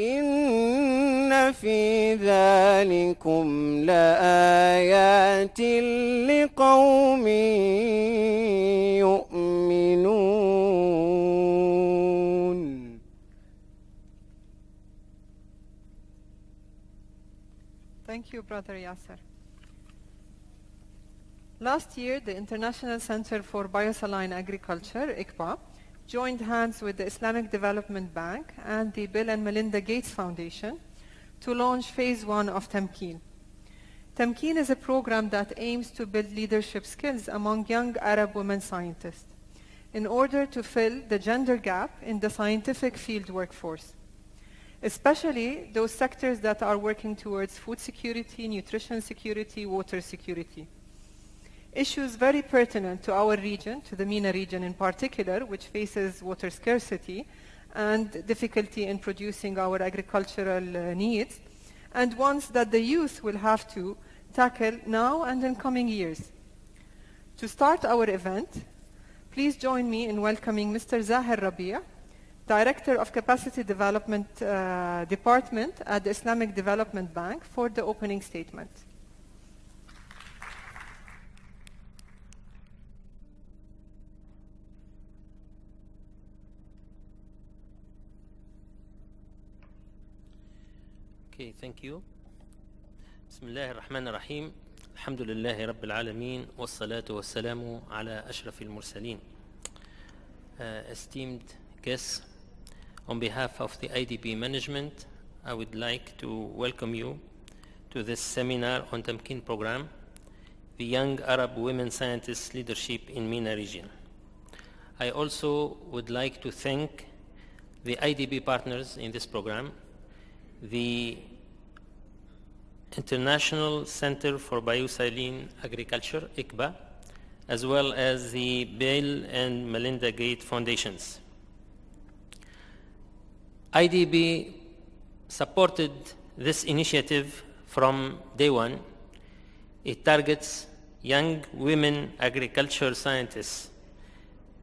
إن في ذلكم لآيات لقوم يؤمنون. Thank you, Brother Yasser. Last year, the International Center for Biosaline Agriculture, ICBA, joined hands with the Islamic Development Bank and the Bill and Melinda Gates Foundation to launch Phase 1 of Tamkeen. Tamkeen is a program that aims to build leadership skills among young Arab women scientists in order to fill the gender gap in the scientific field workforce, especially those sectors that are working towards food security, nutrition security, water security. Issues very pertinent to our region, to the MENA region in particular, which faces water scarcity and difficulty in producing our agricultural needs, and ones that the youth will have to tackle now and in coming years. To start our event, please join me in welcoming Mr. Zahir Rabia, Director of Capacity Development Department at the Islamic Development Bank, for the opening statement. Okay, thank you. بسم الله الرحمن الرحيم. الحمد لله رب العالمين والصلاة والسلام على أشرف المرسلين. Esteemed guests, on behalf of the IDB management, I would like to welcome you to this seminar on Tamkeen program, the Young Arab Women Scientists Leadership in MENA region. I also would like to thank the IDB partners in this program, the International Center for Biosaline Agriculture, ICBA, as well as the Bill and Melinda Gates Foundations. IDB supported this initiative from day one. It targets young women agriculture scientists.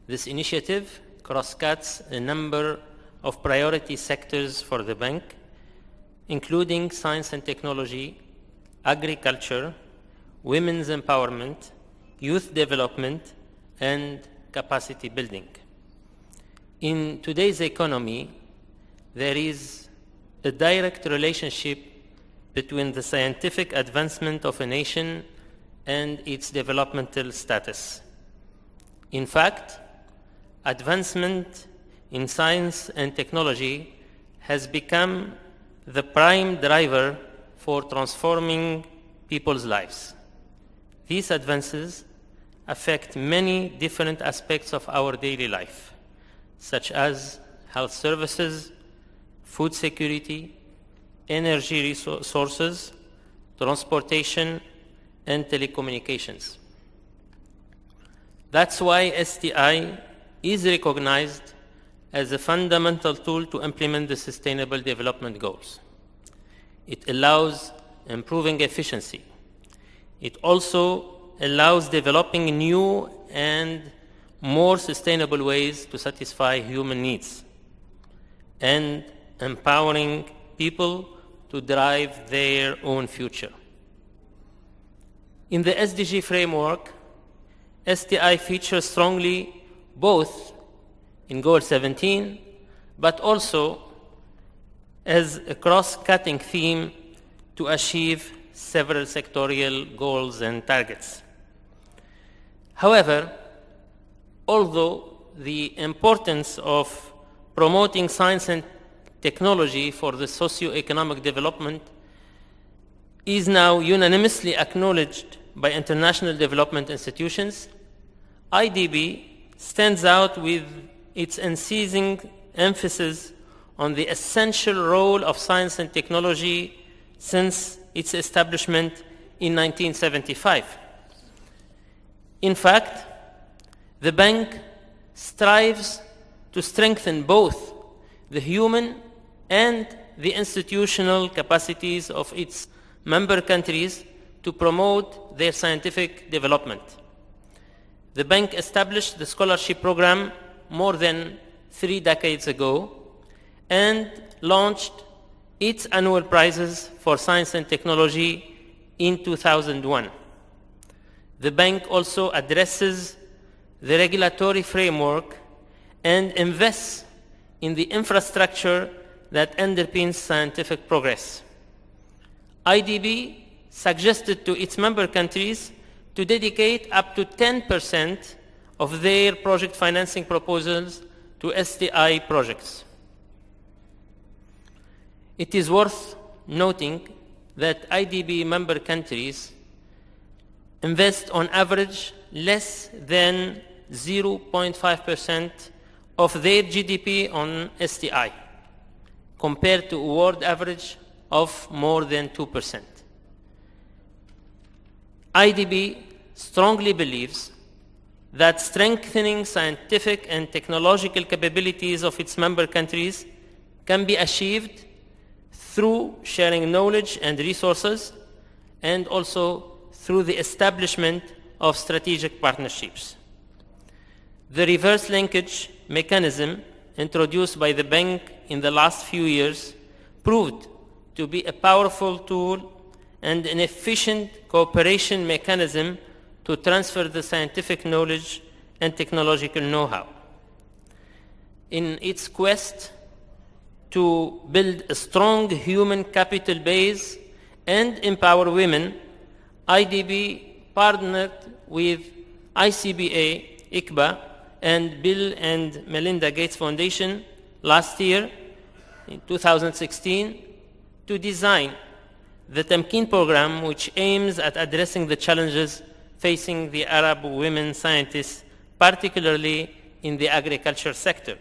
This initiative cross-cuts a number of priority sectors for the bank, including science and technology, agriculture, women's empowerment, youth development, and capacity building. In today's economy, there is a direct relationship between the scientific advancement of a nation and its developmental status. In fact, advancement in science and technology has become the prime driver for transforming people's lives. These advances affect many different aspects of our daily life, such as health services, food security, energy resources, transportation, and telecommunications. That's why STI is recognized as a fundamental tool to implement the Sustainable Development Goals. It allows improving efficiency. It also allows developing new and more sustainable ways to satisfy human needs and empowering people to drive their own future. In the SDG framework, STI features strongly both in Goal 17, but also as a cross-cutting theme to achieve several sectorial goals and targets. However, although the importance of promoting science and technology for the socio-economic development is now unanimously acknowledged by international development institutions, IDB stands out with its unceasing emphasis on the essential role of science and technology since its establishment in 1975. In fact, the bank strives to strengthen both the human and the institutional capacities of its member countries to promote their scientific development. The bank established the scholarship program more than 3 decades ago and launched its annual prizes for science and technology in 2001. The bank also addresses the regulatory framework and invests in the infrastructure that underpins scientific progress. IDB suggested to its member countries to dedicate up to 10% of their project financing proposals to STI projects. It is worth noting that IDB member countries invest on average less than 0.5% of their GDP on STI, compared to a world average of more than 2%. IDB strongly believes that strengthening scientific and technological capabilities of its member countries can be achieved through sharing knowledge and resources, and also through the establishment of strategic partnerships. The reverse linkage mechanism introduced by the bank in the last few years proved to be a powerful tool and an efficient cooperation mechanism to transfer the scientific knowledge and technological know-how. In its quest to build a strong human capital base and empower women, IDB partnered with ICBA, ICBA, and Bill and Melinda Gates Foundation last year, in 2016, to design the Tamkeen program, which aims at addressing the challenges facing the Arab women scientists, particularly in the agriculture sector.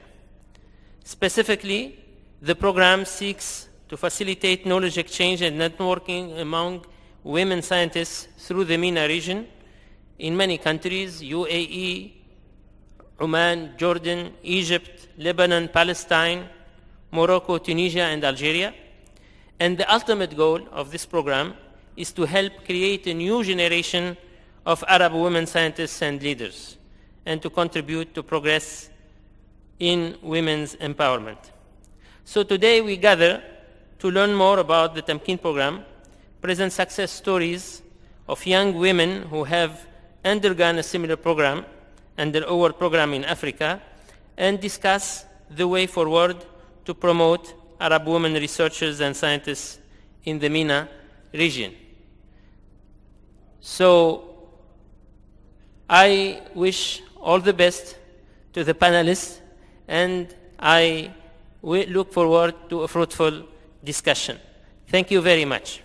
Specifically, the program seeks to facilitate knowledge exchange and networking among women scientists through the MENA region in many countries: UAE, Oman, Jordan, Egypt, Lebanon, Palestine, Morocco, Tunisia, and Algeria. And the ultimate goal of this program is to help create a new generation of Arab women scientists and leaders, and to contribute to progress in women's empowerment. So today we gather to learn more about the Tamkeen program, present success stories of young women who have undergone a similar program under our program in Africa, and discuss the way forward to promote Arab women researchers and scientists in the MENA region. So I wish all the best to the panelists, and I look forward to a fruitful discussion. Thank you very much.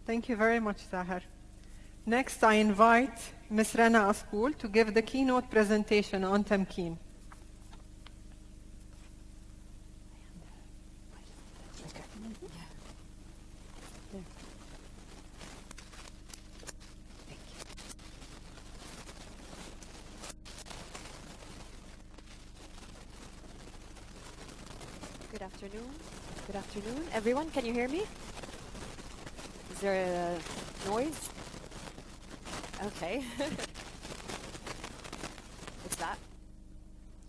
Thank you very much, Zahar. Next, I invite Ms. Rana Askool to give the keynote presentation on Tamkeen. Good afternoon. Good afternoon, everyone. Can you hear me? Is there a noise? Okay. What's that?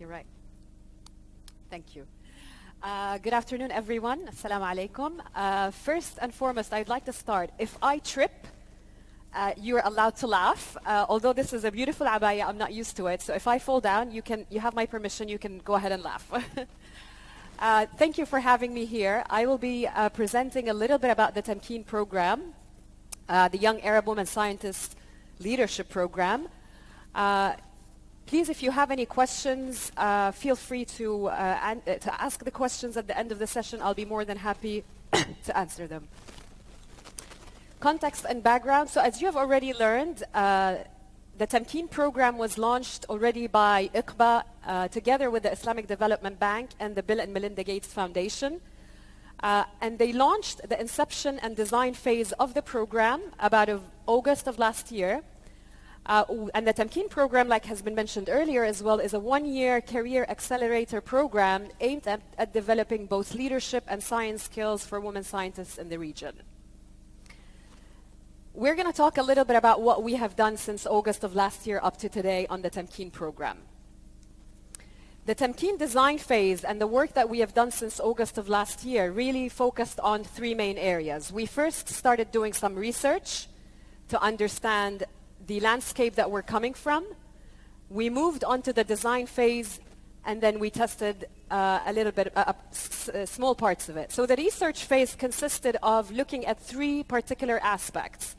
You're right. Thank you. Good afternoon, everyone. Assalamu alaikum. First and foremost, I'd like to start. If I trip, you're allowed to laugh. Although this is a beautiful abaya, I'm not used to it. So if I fall down, you have my permission. You can go ahead and laugh. Thank you for having me here. I will be presenting a little bit about the Tamkeen program, the Young Arab Women Scientists Leadership Program. Please, if you have any questions, feel free to ask the questions at the end of the session. I'll be more than happy to answer them. Context and background. So as you have already learned, the Tamkeen program was launched already by ICBA together with the Islamic Development Bank and the Bill and Melinda Gates Foundation. And they launched the inception and design phase of the program about August of last year. And the Tamkeen program, like has been mentioned earlier as well, is a one-year career accelerator program aimed at developing both leadership and science skills for women scientists in the region. We're going to talk a little bit about what we have done since August of last year up to today on the Tamkeen program. The Tamkeen design phase and the work that we have done since August of last year really focused on three main areas. We first started doing some research to understand the landscape that we're coming from. We moved on to the design phase, and then we tested a little bit, small parts of it. So the research phase consisted of looking at three particular aspects.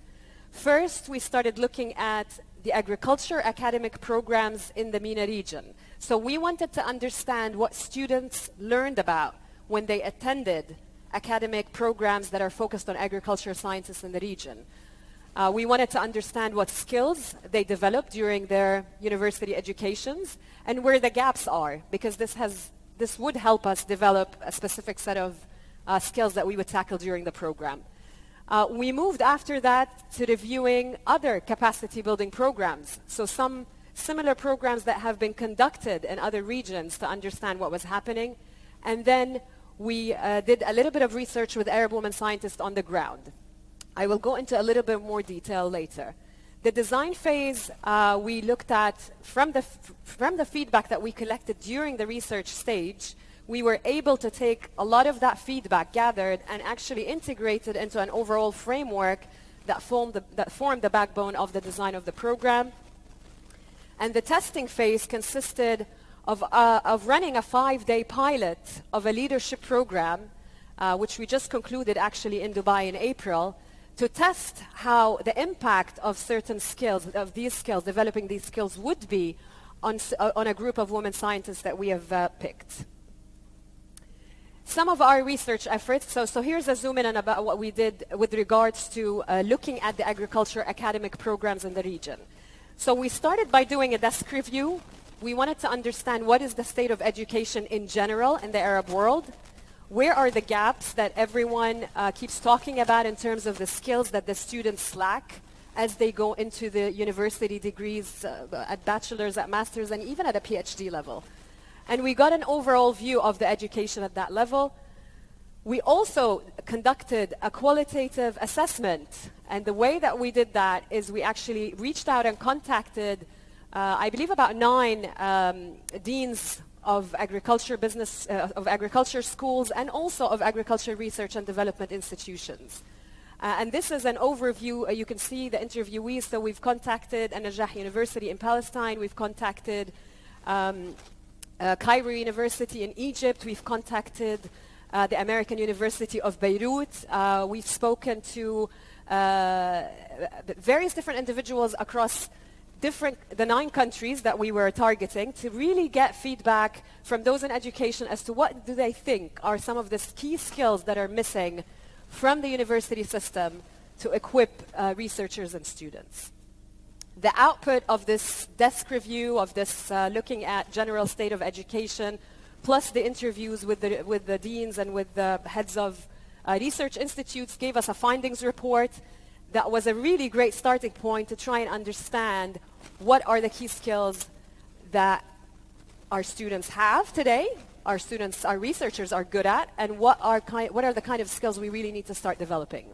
First, we started looking at the agriculture academic programs in the MENA region. So we wanted to understand what students learned about when they attended academic programs that are focused on agriculture sciences in the region. We wanted to understand what skills they developed during their university educations and where the gaps are, because this would help us develop a specific set of skills that we would tackle during the program. We moved after that to reviewing other capacity building programs. So some similar programs that have been conducted in other regions to understand what was happening. And then we did a little bit of research with Arab women scientists on the ground. I will go into a little bit more detail later. The design phase, we looked at, from the feedback that we collected during the research stage, we were able to take a lot of that feedback gathered and actually integrate it into an overall framework that formed the backbone of the design of the program. And the testing phase consisted of running a 5-day pilot of a leadership program, which we just concluded actually in Dubai in April, to test how the impact of certain skills, of these skills, developing these skills would be on a group of women scientists that we have picked. Some of our research efforts, so here's a zoom in on about what we did with regards to looking at the agriculture academic programs in the region. So we started by doing a desk review. We wanted to understand what is the state of education in general in the Arab world. Where are the gaps that everyone keeps talking about in terms of the skills that the students lack as they go into the university degrees at bachelor's, at master's, and even at a PhD level? And we got an overall view of the education at that level. We also conducted a qualitative assessment. And the way that we did that is we actually reached out and contacted, I believe, about 9 deans of agriculture business, of agriculture schools, and also of agriculture research and development institutions. And this is an overview. You can see the interviewees. So we've contacted An-Najah University in Palestine. We've contacted Cairo University in Egypt. We've contacted the American University of Beirut. We've spoken to various different individuals across the 9 countries that we were targeting to really get feedback from those in education as to what do they think are some of the key skills that are missing from the university system to equip researchers and students. The output of this desk review, of this looking at general state of education, plus the interviews with the deans and with the heads of research institutes, gave us a findings report that was a really great starting point to try and understand what are the key skills that our students have today, our researchers are good at, and what are the kind of skills we really need to start developing.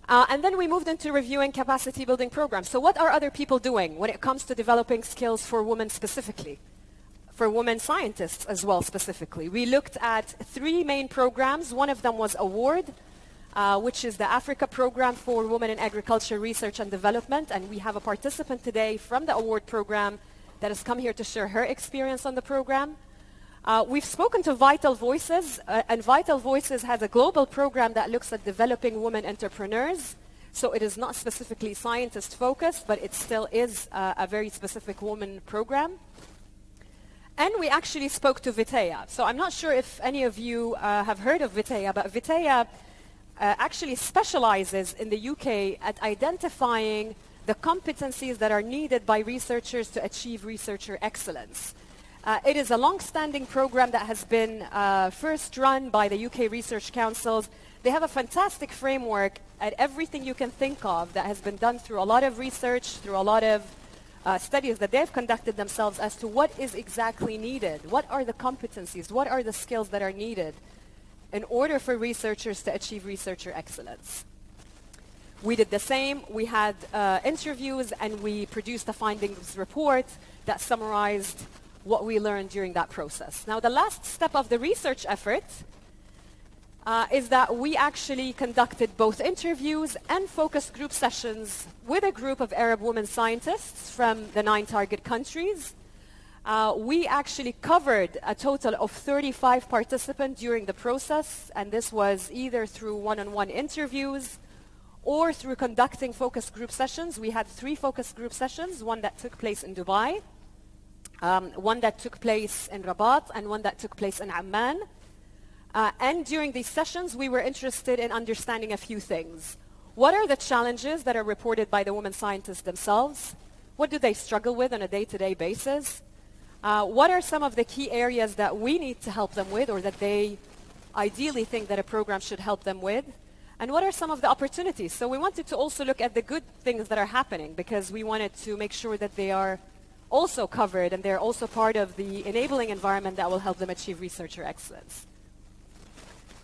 And then we moved into reviewing capacity building programs. So what are other people doing when it comes to developing skills for women specifically? For women scientists as well specifically. We looked at 3 main programs. One of them was Award, which is the Africa program for women in agriculture research and development. And we have a participant today from the Award program that has come here to share her experience on the program. We've spoken to Vital Voices, and Vital Voices has a global program that looks at developing women entrepreneurs. So it is not specifically scientist focused, but it still is a very specific woman program. And we actually spoke to Vitea. So I'm not sure if any of you have heard of Vitea, but Vitea actually specializes in the UK at identifying the competencies that are needed by researchers to achieve researcher excellence. It is a long-standing program that has been first run by the UK Research Councils. They have a fantastic framework at everything you can think of that has been done through a lot of research, through a lot of studies that they've conducted themselves as to what is exactly needed. What are the competencies? What are the skills that are needed in order for researchers to achieve researcher excellence? We did the same. We had interviews and we produced a findings report that summarized what we learned during that process. Now, the last step of the research effort is that we actually conducted both interviews and focus group sessions with a group of Arab women scientists from the 9 target countries. We actually covered a total of 35 participants during the process, and this was either through one-on-one interviews or through conducting focus group sessions. We had 3 focus group sessions, one that took place in Dubai, one that took place in Rabat, and one that took place in Amman. And during these sessions, we were interested in understanding a few things. What are the challenges that are reported by the women scientists themselves? What do they struggle with on a day-to-day basis? What are some of the key areas that we need to help them with, or that they ideally think that a program should help them with? And what are some of the opportunities? So we wanted to also look at the good things that are happening, because we wanted to make sure that they are also covered and they're also part of the enabling environment that will help them achieve researcher excellence.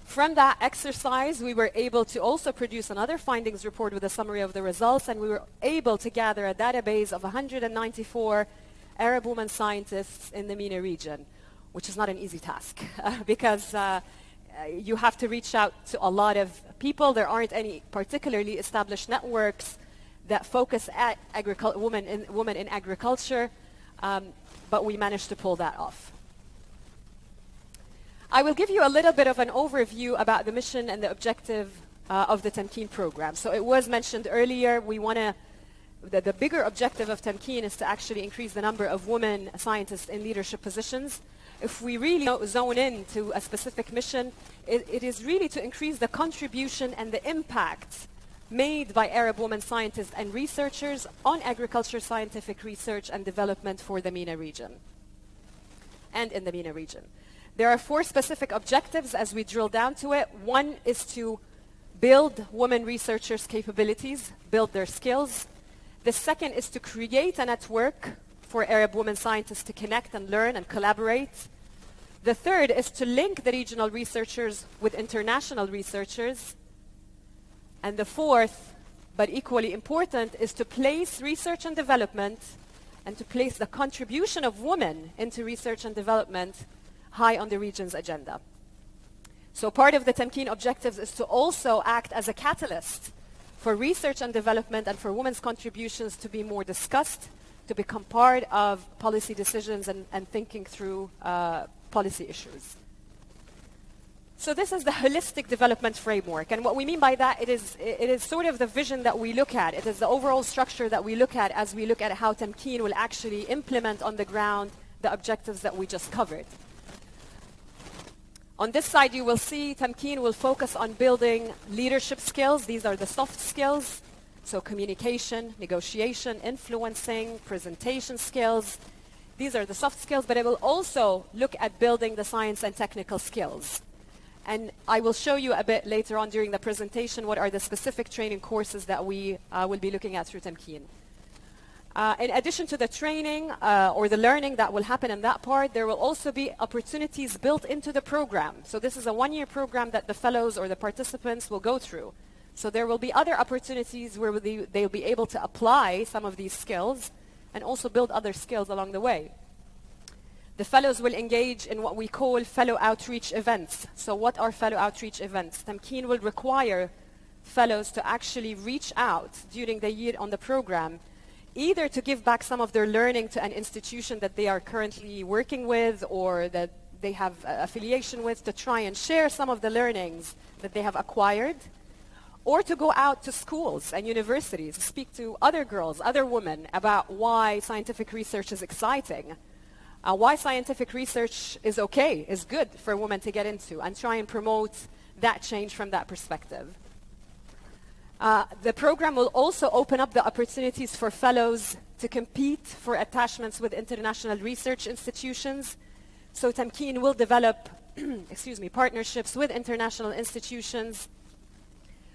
From that exercise, we were able to also produce another findings report with a summary of the results, and we were able to gather a database of 194 Arab women scientists in the MENA region, which is not an easy task because you have to reach out to a lot of people. There aren't any particularly established networks that focus at women in agriculture, but we managed to pull that off. I will give you a little bit of an overview about the mission and the objective of the Tamkeen program. So it was mentioned earlier, the bigger objective of Tamkeen is to actually increase the number of women scientists in leadership positions. If we really zone in to a specific mission, it is really to increase the contribution and the impact made by Arab women scientists and researchers on agriculture scientific research and development for the MENA region and in the MENA region. There are 4 specific objectives as we drill down to it. One is to build women researchers' capabilities, build their skills. The second is to create a network for Arab women scientists to connect and learn and collaborate. The third is to link the regional researchers with international researchers. And the fourth, but equally important, is to place research and development and to place the contribution of women into research and development high on the region's agenda. So part of the Tamkeen objectives is to also act as a catalyst for research and development and for women's contributions to be more discussed, to become part of policy decisions and thinking through policy issues. So this is the holistic development framework. And what we mean by that, it is sort of the vision that we look at. It is the overall structure that we look at as we look at how Tamkeen will actually implement on the ground the objectives that we just covered. On this side, you will see Tamkeen will focus on building leadership skills. These are the soft skills. So communication, negotiation, influencing, presentation skills. These are the soft skills, but it will also look at building the science and technical skills. And I will show you a bit later on during the presentation what are the specific training courses that we will be looking at through Tamkeen. In addition to the training or the learning that will happen in that part, there will also be opportunities built into the program. So this is a 1-year program that the fellows or the participants will go through. So there will be other opportunities where they'll be able to apply some of these skills and also build other skills along the way. The fellows will engage in what we call fellow outreach events. So what are fellow outreach events? Tamkeen will require fellows to actually reach out during the year on the program, either to give back some of their learning to an institution that they are currently working with or that they have affiliation with, to try and share some of the learnings that they have acquired, or to go out to schools and universities, speak to other girls, other women about why scientific research is exciting, why scientific research is okay, is good for women to get into, and try and promote that change from that perspective. The program will also open up the opportunities for fellows to compete for attachments with international research institutions. So Tamkeen will develop partnerships with international institutions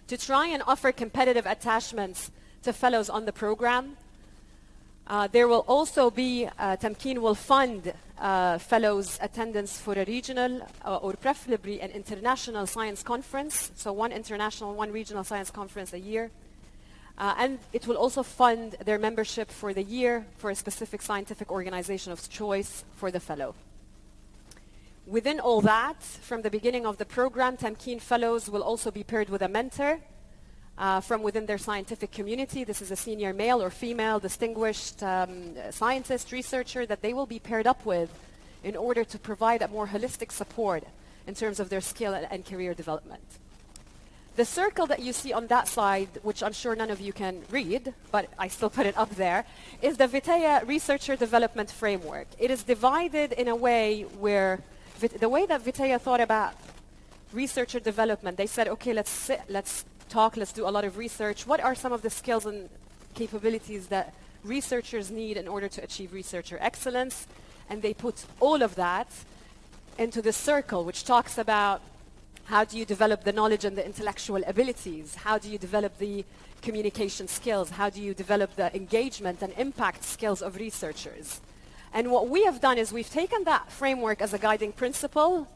to try and offer competitive attachments to fellows on the program. There will also be, Tamkeen will fund fellows' attendance for a regional or preferably an international science conference. So one international, one regional science conference a year. And it will also fund their membership for the year for a specific scientific organization of choice for the fellow. Within all that, from the beginning of the program, Tamkeen Fellows will also be paired with a mentor from within their scientific community. This is a senior male or female distinguished scientist, researcher that they will be paired up with in order to provide a more holistic support in terms of their skill and career development. The circle that you see on that side, which I'm sure none of you can read, but I still put it up there, is the Viteya Researcher Development Framework. It is divided in a way where the way that Viteya thought about researcher development, they said, okay, let's sit, let's talk, let's do a lot of research. What are some of the skills and capabilities that researchers need in order to achieve researcher excellence? And they put all of that into the circle, which talks about how do you develop the knowledge and the intellectual abilities? How do you develop the communication skills? How do you develop the engagement and impact skills of researchers? And what we have done is we've taken that framework as a guiding principle,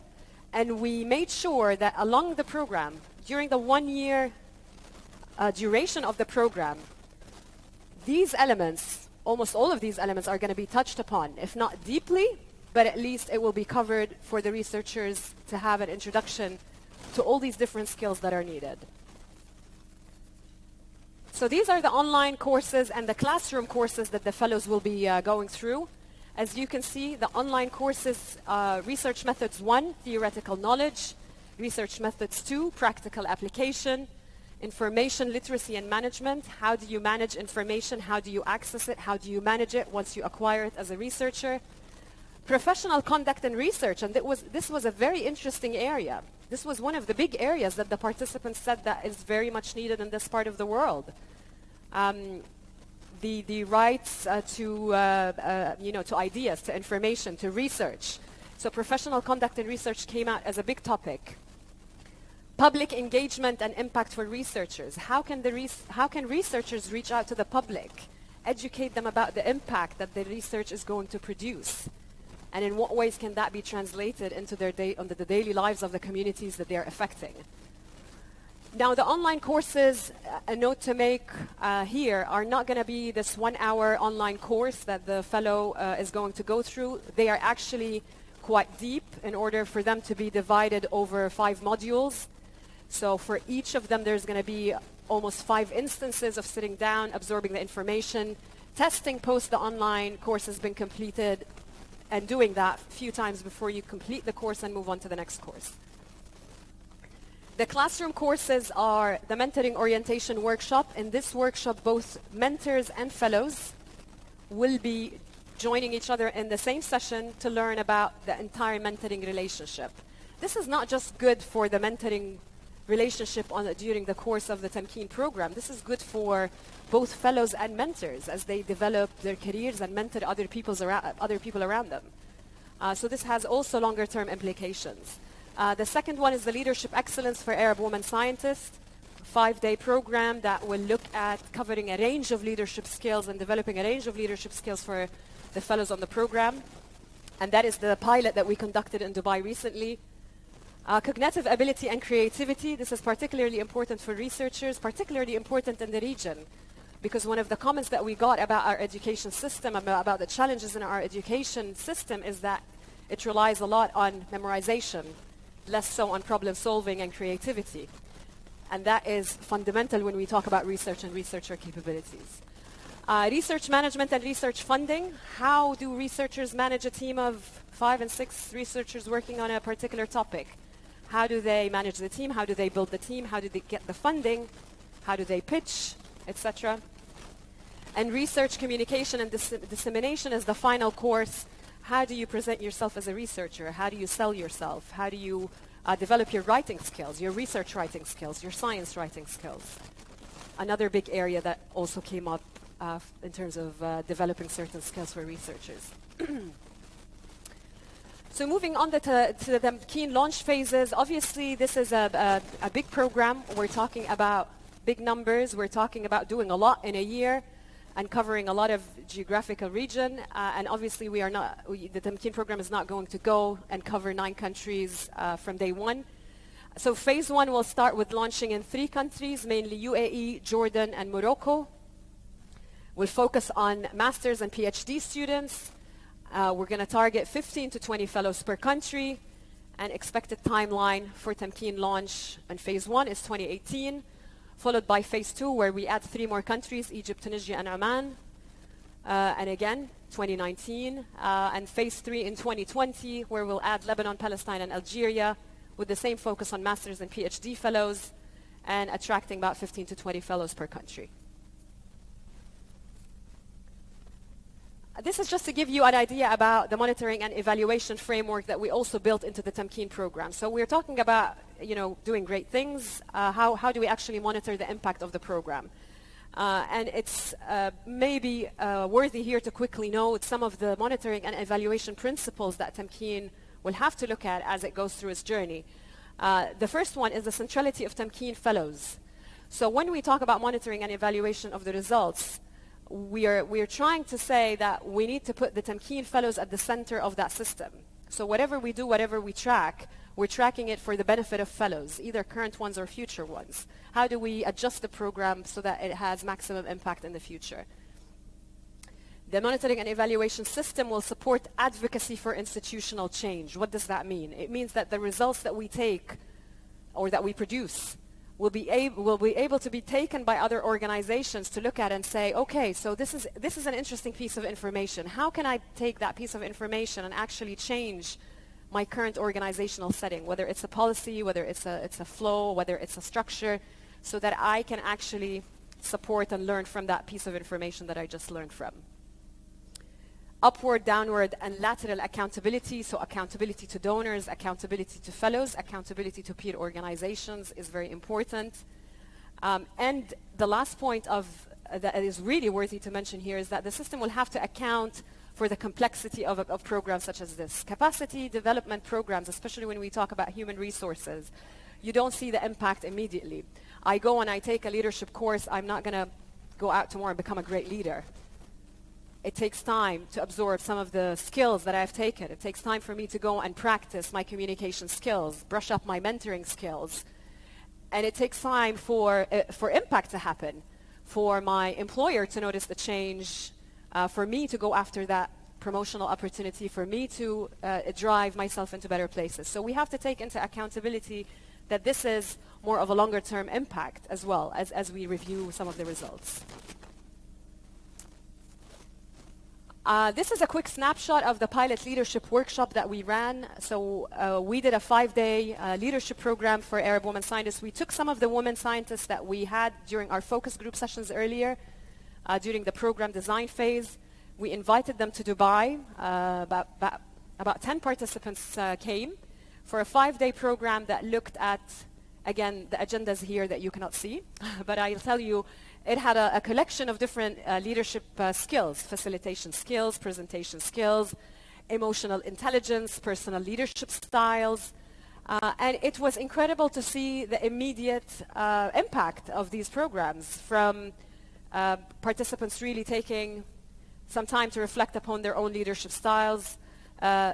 and we made sure that along the program, during the 1 year duration of the program, these elements, almost all of these elements are going to be touched upon, if not deeply, but at least it will be covered for the researchers to have an introduction to all these different skills that are needed. So these are the online courses and the classroom courses that the fellows will be going through. As you can see, the online courses, Research Methods 1, Theoretical Knowledge, Research Methods 2, Practical Application, Information Literacy and Management. How do you manage information? How do you access it? How do you manage it once you acquire it as a researcher? Professional Conduct and Research, and this was a very interesting area. This was one of the big areas that the participants said that is very much needed in this part of the world. The rights to ideas, to information, to research. So professional conduct and research came out as a big topic. Public engagement and impact for researchers. How can researchers reach out to the public, educate them about the impact that the research is going to produce? And in what ways can that be translated into the daily lives of the communities that they're affecting? Now, the online courses, a note to make here, are not going to be this 1 hour online course that the fellow is going to go through. They are actually quite deep in order for them to be divided over 5 modules. So for each of them, there's going to be almost 5 instances of sitting down, absorbing the information, testing post the online course has been completed, and doing that a few times before you complete the course and move on to the next course. The classroom courses are the Mentoring Orientation Workshop. In this workshop, both mentors and fellows will be joining each other in the same session to learn about the entire mentoring relationship. This is not just good for the mentoring relationship during the course of the Tamkeen program. This is good for both fellows and mentors as they develop their careers and mentor other people around them. So this has also longer-term implications. The second one is the Leadership Excellence for Arab Women Scientists, a 5-day program that will look at covering a range of leadership skills and developing a range of leadership skills for the fellows on the program. And that is the pilot that we conducted in Dubai recently. Cognitive ability and creativity. This is particularly important for researchers, particularly important in the region, because one of the comments that we got about our education system, about the challenges in our education system, is that it relies a lot on memorization, less so on problem solving and creativity. And that is fundamental when we talk about research and researcher capabilities. Research management and research funding. How do researchers manage a team of 5 and 6 researchers working on a particular topic? How do they manage the team? How do they build the team? How do they get the funding? How do they pitch, etc.? And research communication and dissemination is the final course. How do you present yourself as a researcher? How do you sell yourself? How do you develop your writing skills, your research writing skills, your science writing skills? Another big area that also came up in terms of developing certain skills for researchers. So moving on to the Tamkeen launch phases, obviously this is a big program. We're talking about big numbers. We're talking about doing a lot in a year and covering a lot of geographical region. And obviously the Tamkeen program is not going to go and cover 9 countries from day one. So phase 1 will start with launching in 3 countries, mainly UAE, Jordan, and Morocco. We'll focus on master's and PhD students. We're going to target 15 to 20 fellows per country. And expected timeline for Tamkeen launch in phase 1 is 2018, followed by phase 2, where we add 3 more countries, Egypt, Tunisia, and Oman. And again, 2019. And phase 3 in 2020, where we'll add Lebanon, Palestine, and Algeria, with the same focus on master's and PhD fellows, and attracting about 15 to 20 fellows per country. This is just to give you an idea about the monitoring and evaluation framework that we also built into the Tamkeen program. So we're talking about, doing great things. How do we actually monitor the impact of the program? And it's maybe worthy here to quickly note some of the monitoring and evaluation principles that Tamkeen will have to look at as it goes through its journey. The first one is the centrality of Tamkeen fellows. So when we talk about monitoring and evaluation of the results, we are trying to say that we need to put the Tamkeen fellows at the center of that system. So whatever we do, whatever we track, we're tracking it for the benefit of fellows, either current ones or future ones. How do we adjust the program so that it has maximum impact in the future? The monitoring and evaluation system will support advocacy for institutional change. What does that mean? It means that the results that we take or that we produce will be able to be taken by other organizations to look at and say, okay, so this is an interesting piece of information. How can I take that piece of information and actually change my current organizational setting, whether it's a policy, whether it's a flow, whether it's a structure, so that I can actually support and learn from that piece of information that I just learned from. Upward, downward, and lateral accountability, so accountability to donors, accountability to fellows, accountability to peer organizations is very important. And the last point that is really worthy to mention here is that the system will have to account for the complexity of programs such as this. Capacity development programs, especially when we talk about human resources, you don't see the impact immediately. I go and I take a leadership course, I'm not going to go out tomorrow and become a great leader. It takes time to absorb some of the skills that I've taken. It takes time for me to go and practice my communication skills, brush up my mentoring skills. And it takes time for impact to happen, for my employer to notice the change, for me to go after that promotional opportunity, for me to drive myself into better places. So we have to take into accountability that this is more of a longer-term impact as well as we review some of the results. This is a quick snapshot of the pilot leadership workshop that we ran. So we did a 5-day leadership program for Arab women scientists. We took some of the women scientists that we had during our focus group sessions earlier, during the program design phase. We invited them to Dubai. About 10 participants came for a 5-day program that looked at, again, the agendas here that you cannot see, but I'll tell you, it had a collection of different leadership skills, facilitation skills, presentation skills, emotional intelligence, personal leadership styles. And it was incredible to see the immediate impact of these programs from participants really taking some time to reflect upon their own leadership styles,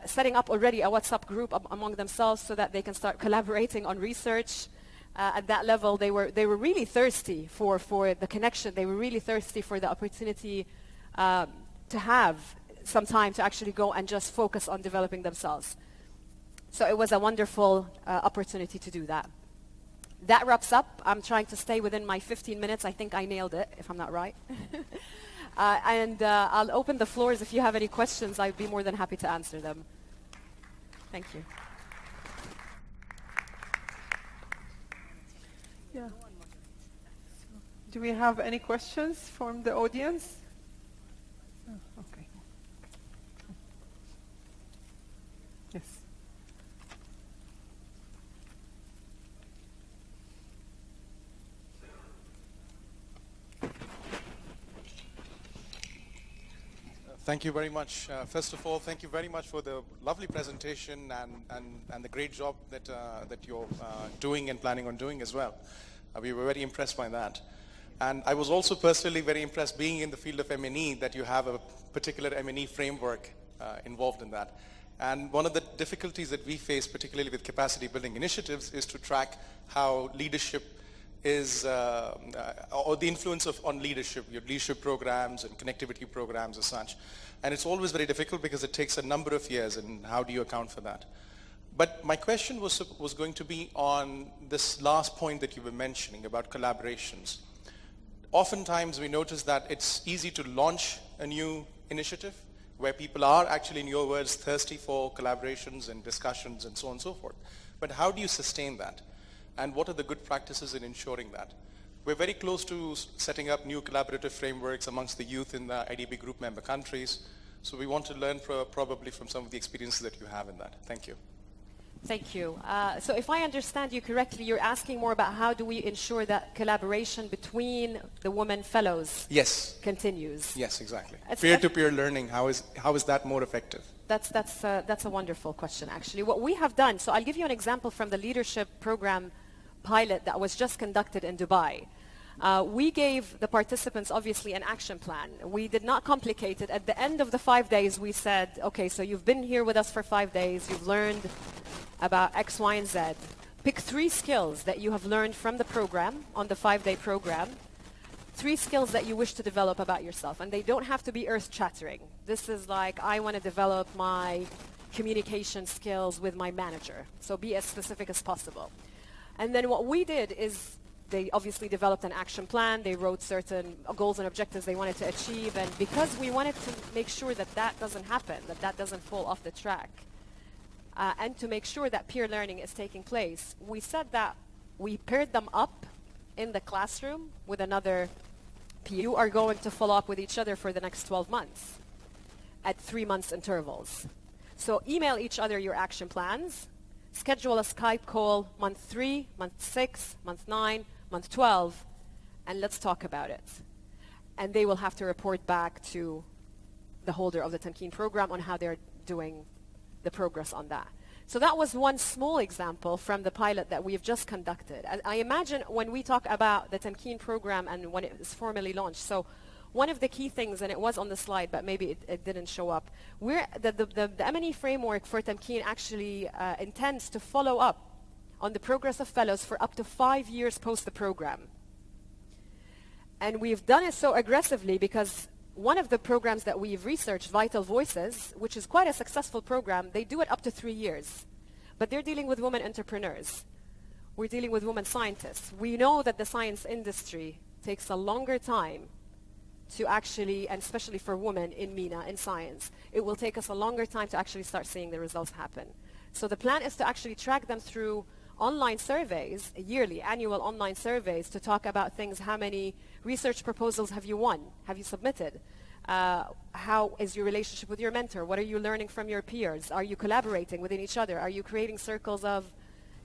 setting up already a WhatsApp group among themselves so that they can start collaborating on research. At that level, they were really thirsty for the connection. They were really thirsty for the opportunity to have some time to actually go and just focus on developing themselves. So it was a wonderful opportunity to do that. That wraps up. I'm trying to stay within my 15 minutes. I think I nailed it, if I'm not right. And I'll open the floors. If you have any questions, I'd be more than happy to answer them. Thank you. Yeah. Do we have any questions from the audience? Oh, okay. Yes. Thank you very much. First of all, thank you very much for the lovely presentation and the great job that you're doing and planning on doing as well. We were very impressed by that. And I was also personally very impressed being in the field of M&E that you have a particular M&E framework involved in that. And one of the difficulties that we face, particularly with capacity building initiatives, is to track how leadership is, or the influence on leadership, your leadership programs and connectivity programs as such. And it's always very difficult because it takes a number of years, and how do you account for that? But my question was going to be on this last point that you were mentioning about collaborations. Oftentimes we notice that it's easy to launch a new initiative where people are actually, in your words, thirsty for collaborations and discussions and so on and so forth. But how do you sustain that? And what are the good practices in ensuring that? We're very close to setting up new collaborative frameworks amongst the youth in the IDB group member countries. So we want to learn probably from some of the experiences that you have in that. Thank you. Thank you. So if I understand you correctly, you're asking more about how do we ensure that collaboration between the women fellows continues? Yes, exactly. It's Peer-to-peer learning, how is that more effective? That's a wonderful question, actually. What we have done, so I'll give you an example from the leadership program pilot that was just conducted in Dubai. We gave the participants, obviously, an action plan. We did not complicate it. At the end of the 5 days, we said, okay, so you've been here with us for 5 days. You've learned about X, Y, and Z. Pick 3 skills that you have learned from the program, on the 5-day program. 3 skills that you wish to develop about yourself. And they don't have to be earth-shattering. This is like, I want to develop my communication skills with my manager. So be as specific as possible. And then what we did is they obviously developed an action plan. They wrote certain goals and objectives they wanted to achieve. And because we wanted to make sure that that doesn't happen, that doesn't fall off the track, and to make sure that peer learning is taking place, we said that we paired them up in the classroom with another peer. You are going to follow up with each other for the next 12 months at 3 months intervals. So email each other your action plans, schedule a Skype call month 3, month 6, month 9, month 12, and let's talk about it. And they will have to report back to the holder of the Tamkeen program on how they're doing the progress on that. So that was one small example from the pilot that we've just conducted. I imagine when we talk about the Tamkeen program and when it was formally launched, so one of the key things, and it was on the slide, but maybe it didn't show up, the M&E framework for Tamkeen actually intends to follow up on the progress of fellows for up to 5 years post the program. And we've done it so aggressively because one of the programs that we've researched, Vital Voices, which is quite a successful program, they do it up to 3 years. But they're dealing with women entrepreneurs. We're dealing with women scientists. We know that the science industry takes a longer time to actually, and especially for women in MENA, in science, it will take us a longer time to actually start seeing the results happen. So the plan is to actually track them through online surveys, yearly, annual online surveys, to talk about things. How many research proposals have you won? Have you submitted? How is your relationship with your mentor? What are you learning from your peers? Are you collaborating within each other? Are you creating circles of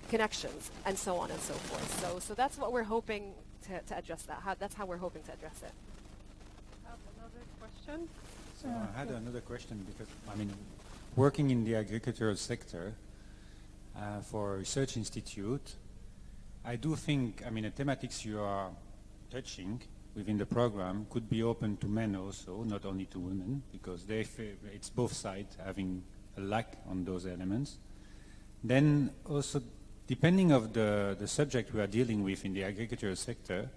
connections? And so on and so forth. So that's what we're hoping to address that. That's how we're hoping to address it. Have another question? So I had another question because, working in the agricultural sector, for a research institute, I do think, the thematics you are touching within the program could be open to men also, not only to women, because it's both sides having a lack on those elements. Then also, depending of the subject we are dealing with in the agricultural sector,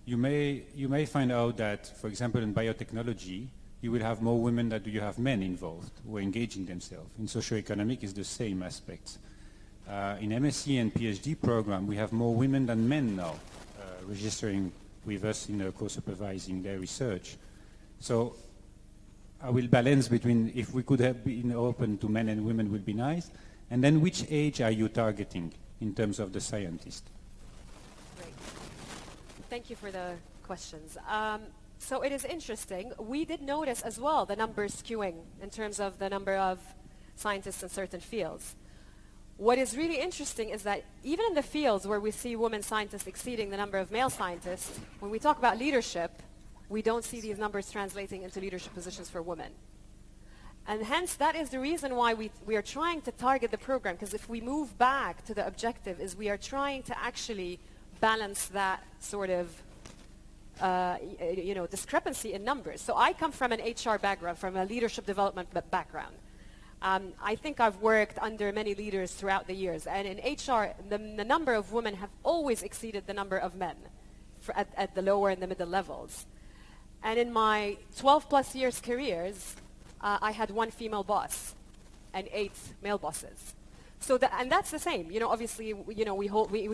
you may find out that, for example, in biotechnology, you will have more women than you have men involved who are engaging themselves. In socioeconomic, it's the same aspects. In MSc and PhD program, we have more women than men now registering with us in co-supervising their research. So I will balance between if we could have been open to men and women would be nice. And then which age are you targeting in terms of the scientist? Great. Thank you for the questions. So it is interesting. We did notice as well the numbers skewing in terms of the number of scientists in certain fields. What is really interesting is that even in the fields where we see women scientists exceeding the number of male scientists, when we talk about leadership, we don't see these numbers translating into leadership positions for women. And hence, that is the reason why we are trying to target the program, because if we move back to the objective, is we are trying to actually balance that sort of discrepancy in numbers. So I come from an HR background, from a leadership development background. I think I've worked under many leaders throughout the years, and in HR, the number of women have always exceeded the number of men at the lower and the middle levels. And in my 12 plus years careers, I had 1 female boss and 8 male bosses. So and that's the same. Obviously, we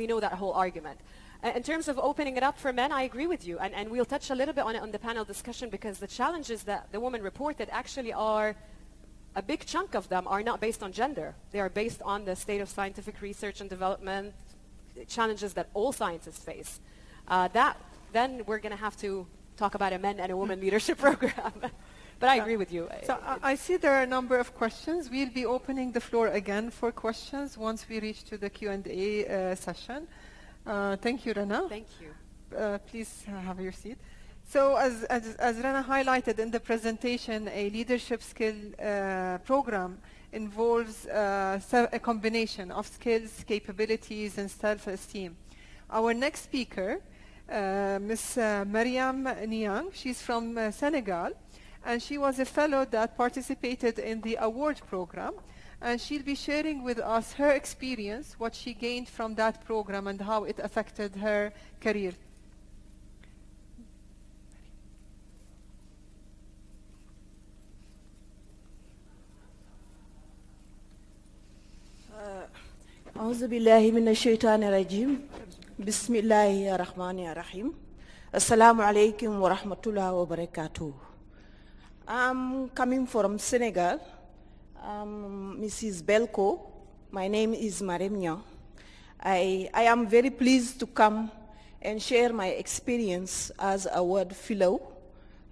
know that whole argument. In terms of opening it up for men, I agree with you. And we'll touch a little bit on it on the panel discussion, because the challenges that the woman reported actually are, a big chunk of them are not based on gender. They are based on the state of scientific research and development, challenges that all scientists face. Then we're going to have to talk about a men and a woman leadership program. But I agree with you. So I see there are a number of questions. We'll be opening the floor again for questions once we reach to the Q&A session. Thank you, Rana. Thank you. Please have your seat. So as Rana highlighted in the presentation, a leadership skill program involves a combination of skills, capabilities, and self-esteem. Our next speaker, Ms. Mariam Niang, she's from Senegal, and she was a fellow that participated in the award program, and she'll be sharing with us her experience, what she gained from that program, and how it affected her career. أعوذ بالله من الشيطان الرجيم بسم الله الرحمن الرحيم السلام عليكم ورحمة الله وبركاته. I'm coming from Senegal. I'm Mrs. Belko. My name is Mariam Niang. I am very pleased to come and share my experience as a World Fellow,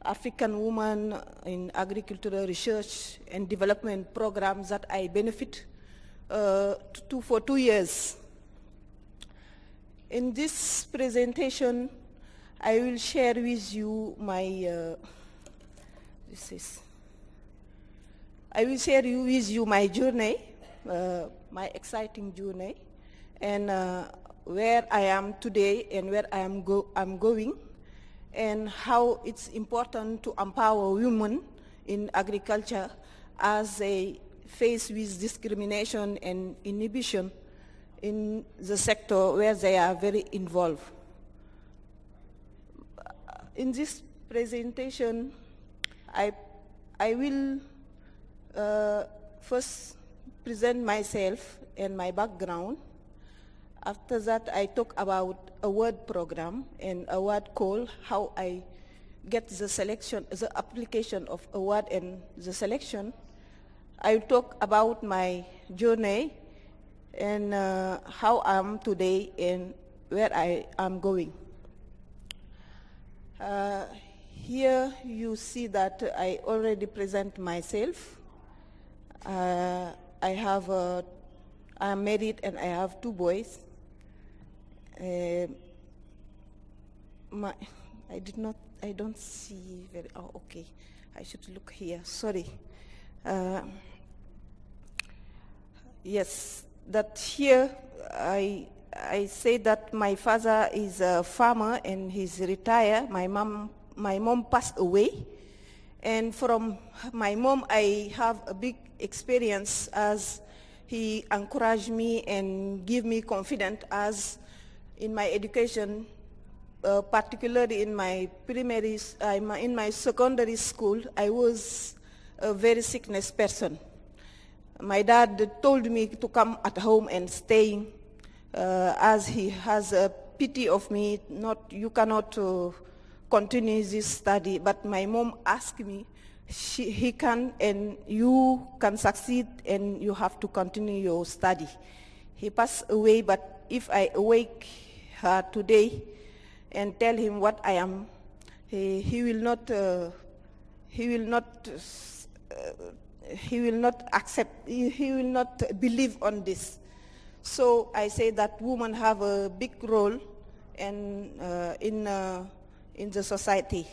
African woman in agricultural research and development programs that I benefit for 2 years. In this presentation, I will share with you my my journey, my exciting journey, and where I am today and where I'm going, and how it's important to empower women in agriculture as they face with discrimination and inhibition in the sector where they are very involved. In this presentation, I will first present myself and my background. After that, I talk about a word program and a word call, how I get the selection, the application of a word and the selection. I will talk about my journey and how I am today and where I am going. Here you see that I already present myself. I am married and I have 2 boys. I don't see very, okay. I should look here, sorry. Yes, that here I say that my father is a farmer and he's retired. My mom passed away, and from my mom I have a big experience as he encouraged me and give me confidence as in my education, particularly in my in my secondary school. I was a very sickness person. My dad told me to come at home and stay, as he has a pity of me. You cannot continue this study. But my mom asked me, he can, and you can succeed, and you have to continue your study. He passed away, but if I awake her today and tell him what I am, he will not accept, he will not believe on this. So I say that women have a big role in the society,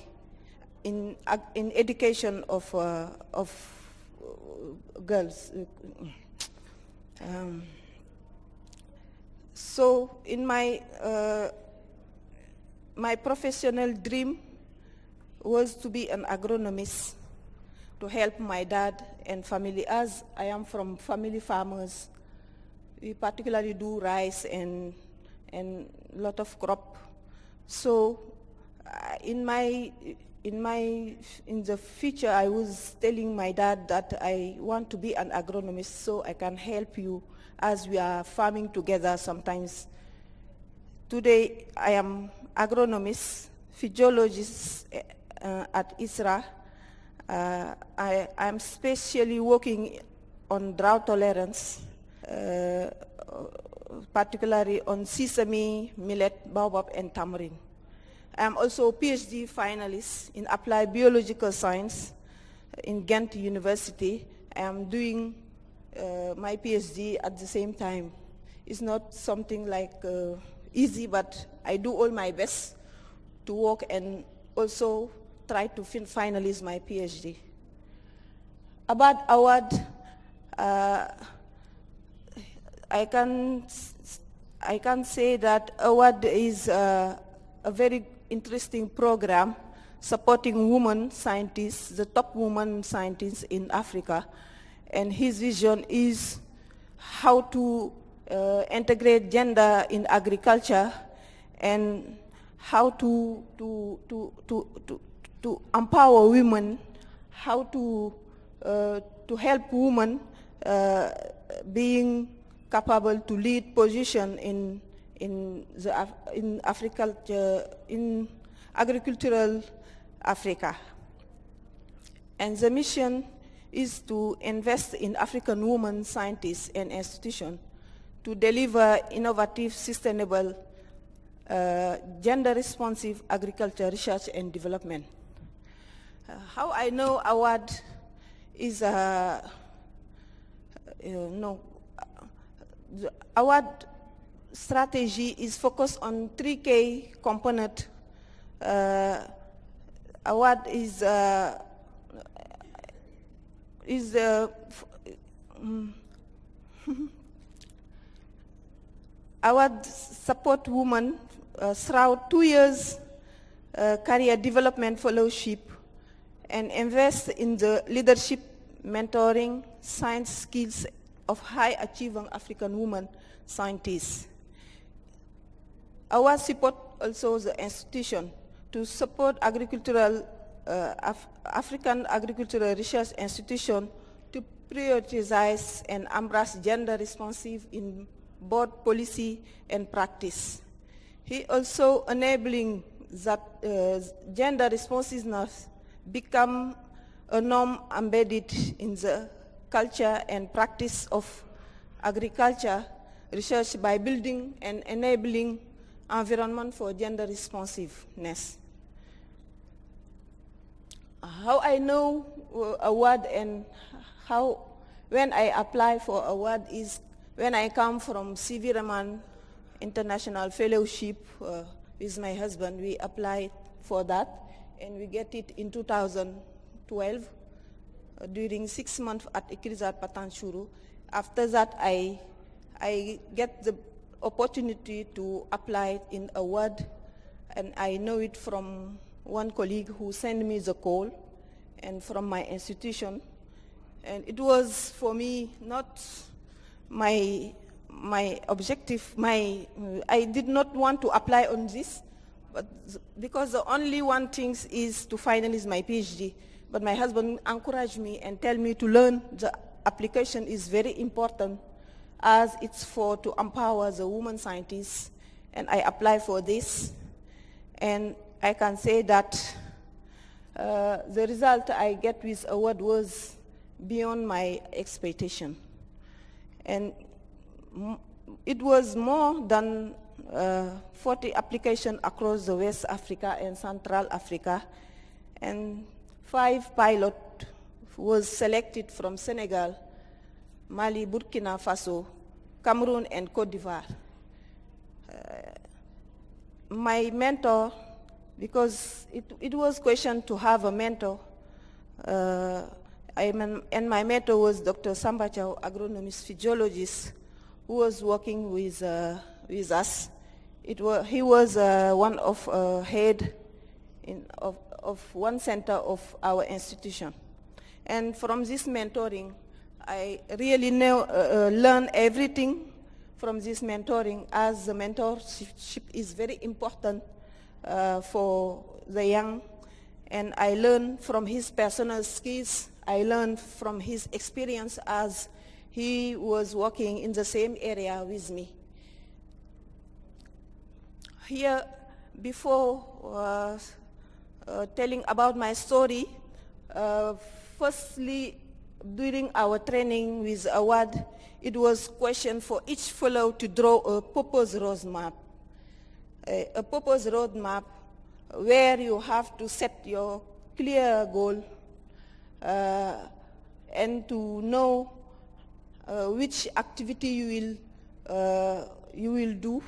in education of girls. So in my professional dream was to be an agronomist, to help my dad and family. As I am from family farmers, we particularly do rice and lot of crop. So in the future, I was telling my dad that I want to be an agronomist so I can help you as we are farming together sometimes. Today, I am agronomist, physiologist at ISRA. I am especially working on drought tolerance, particularly on sesame, millet, baobab, and tamarind. I am also a PhD finalist in applied biological science in Ghent University. I am doing my PhD at the same time. It's not something like easy, but I do all my best to work and also try to finalize my PhD. About award, I can say that award is a very interesting program supporting women scientists, the top women scientists in Africa. And his vision is how to integrate gender in agriculture and how to empower women, how to help women being capable to lead position in agricultural Africa. And the mission is to invest in African women scientists and institutions to deliver innovative, sustainable, gender-responsive agriculture research and development. How I know award is the award strategy is focused on 3 components. Award is award support women throughout 2 years career development fellowship and invest in the leadership, mentoring, science skills of high-achieving African women scientists. Our support also the institution to support agricultural, African agricultural research institution to prioritize and embrace gender responsive in both policy and practice. He also enabling that gender responsiveness become a norm embedded in the culture and practice of agriculture research by building and enabling environment for gender responsiveness. How I know award and how when I apply for award is when I come from C.V. Raman International Fellowship with my husband. We applied for that and we get it in 2012 during 6 months at Ikirizat Patanchuru. After that, I get the opportunity to apply in award, and I know it from one colleague who sent me the call and from my institution. And it was for me not my objective, I did not want to apply on this, but because the only one thing is to finalize my PhD. But my husband encouraged me and tell me to learn the application is very important as it's to empower the women scientists. And I apply for this. And I can say that the result I get with award was beyond my expectation. And it was more than 40 applications across the West Africa and Central Africa. And 5 pilots was selected from Senegal, Mali, Burkina Faso, Cameroon, and Cote d'Ivoire. My mentor, because it was question to have a mentor, and my mentor was Dr. Samba Chow, agronomist physiologist, who was working with us. He was one of head of one center of our institution. And from this mentoring, I really learn everything from this mentoring, as the mentorship is very important for the young. And I learn from his personal skills. I learned from his experience as he was working in the same area with me. Here, before telling about my story, firstly, during our training with award, it was question for each fellow to draw a purpose roadmap. A purpose roadmap where you have to set your clear goal and to know which activity you will do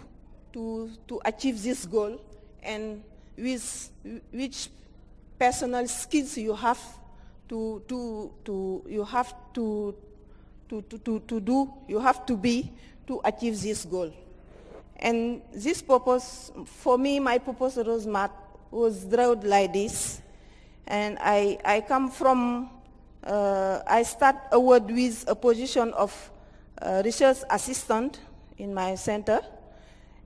to achieve this goal, and with which personal skills you have to be to achieve this goal. And this purpose, for me, my purpose roadmap was drawn like this. And I come from, I start award with a position of research assistant in my center.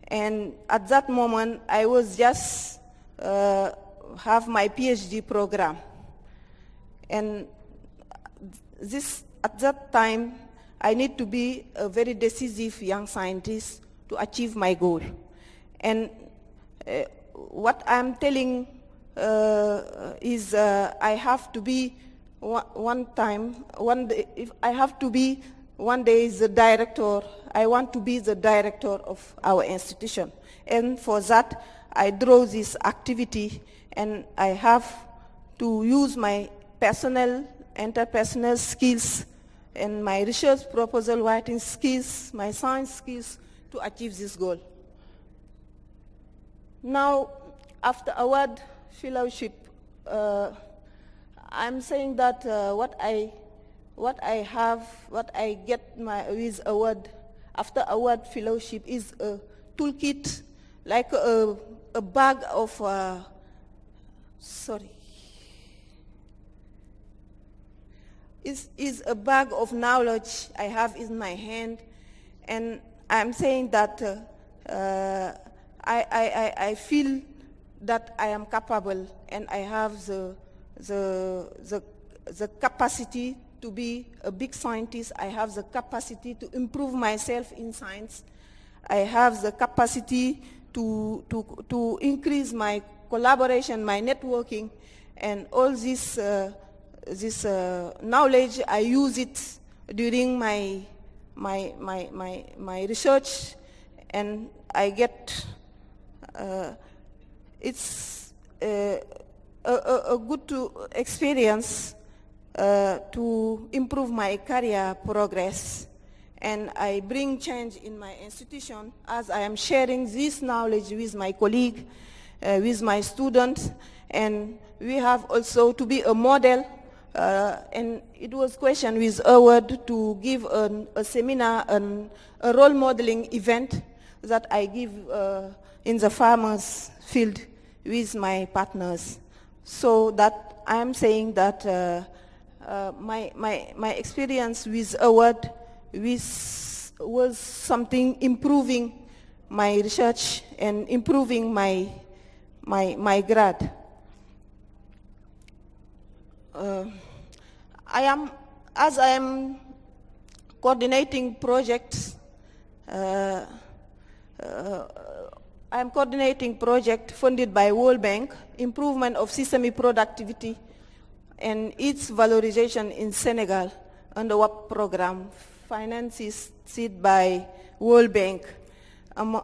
And at that moment, I was just have my PhD program. And at that time, I need to be a very decisive young scientist to achieve my goal. And what I'm telling is I have to be one day, if I have to be one day the director, I want to be the director of our institution. And for that, I draw this activity, and I have to use my personal, interpersonal skills and my research proposal writing skills, my science skills to achieve this goal. Now, after award fellowship, I'm saying that what I get with award, after award fellowship is a toolkit, like a bag of, is a bag of knowledge I have in my hand, and I'm saying that I feel that I am capable, and I have the capacity to be a big scientist. I have the capacity to improve myself in science. I have the capacity to increase my collaboration, my networking, and all this knowledge. I use it during my research, and I get it's a good experience to improve my career progress, and I bring change in my institution as I am sharing this knowledge with my colleague, with my students, and we have also to be a model. And it was questioned with award to give a seminar, a role modeling event that I give in the farmers field with my partners. So that I'm saying that my experience with award was something improving my research and improving my grad. I am coordinating projects. I am coordinating project funded by World Bank, improvement of sesame productivity and its valorization in Senegal under WAP program, financed by World Bank. And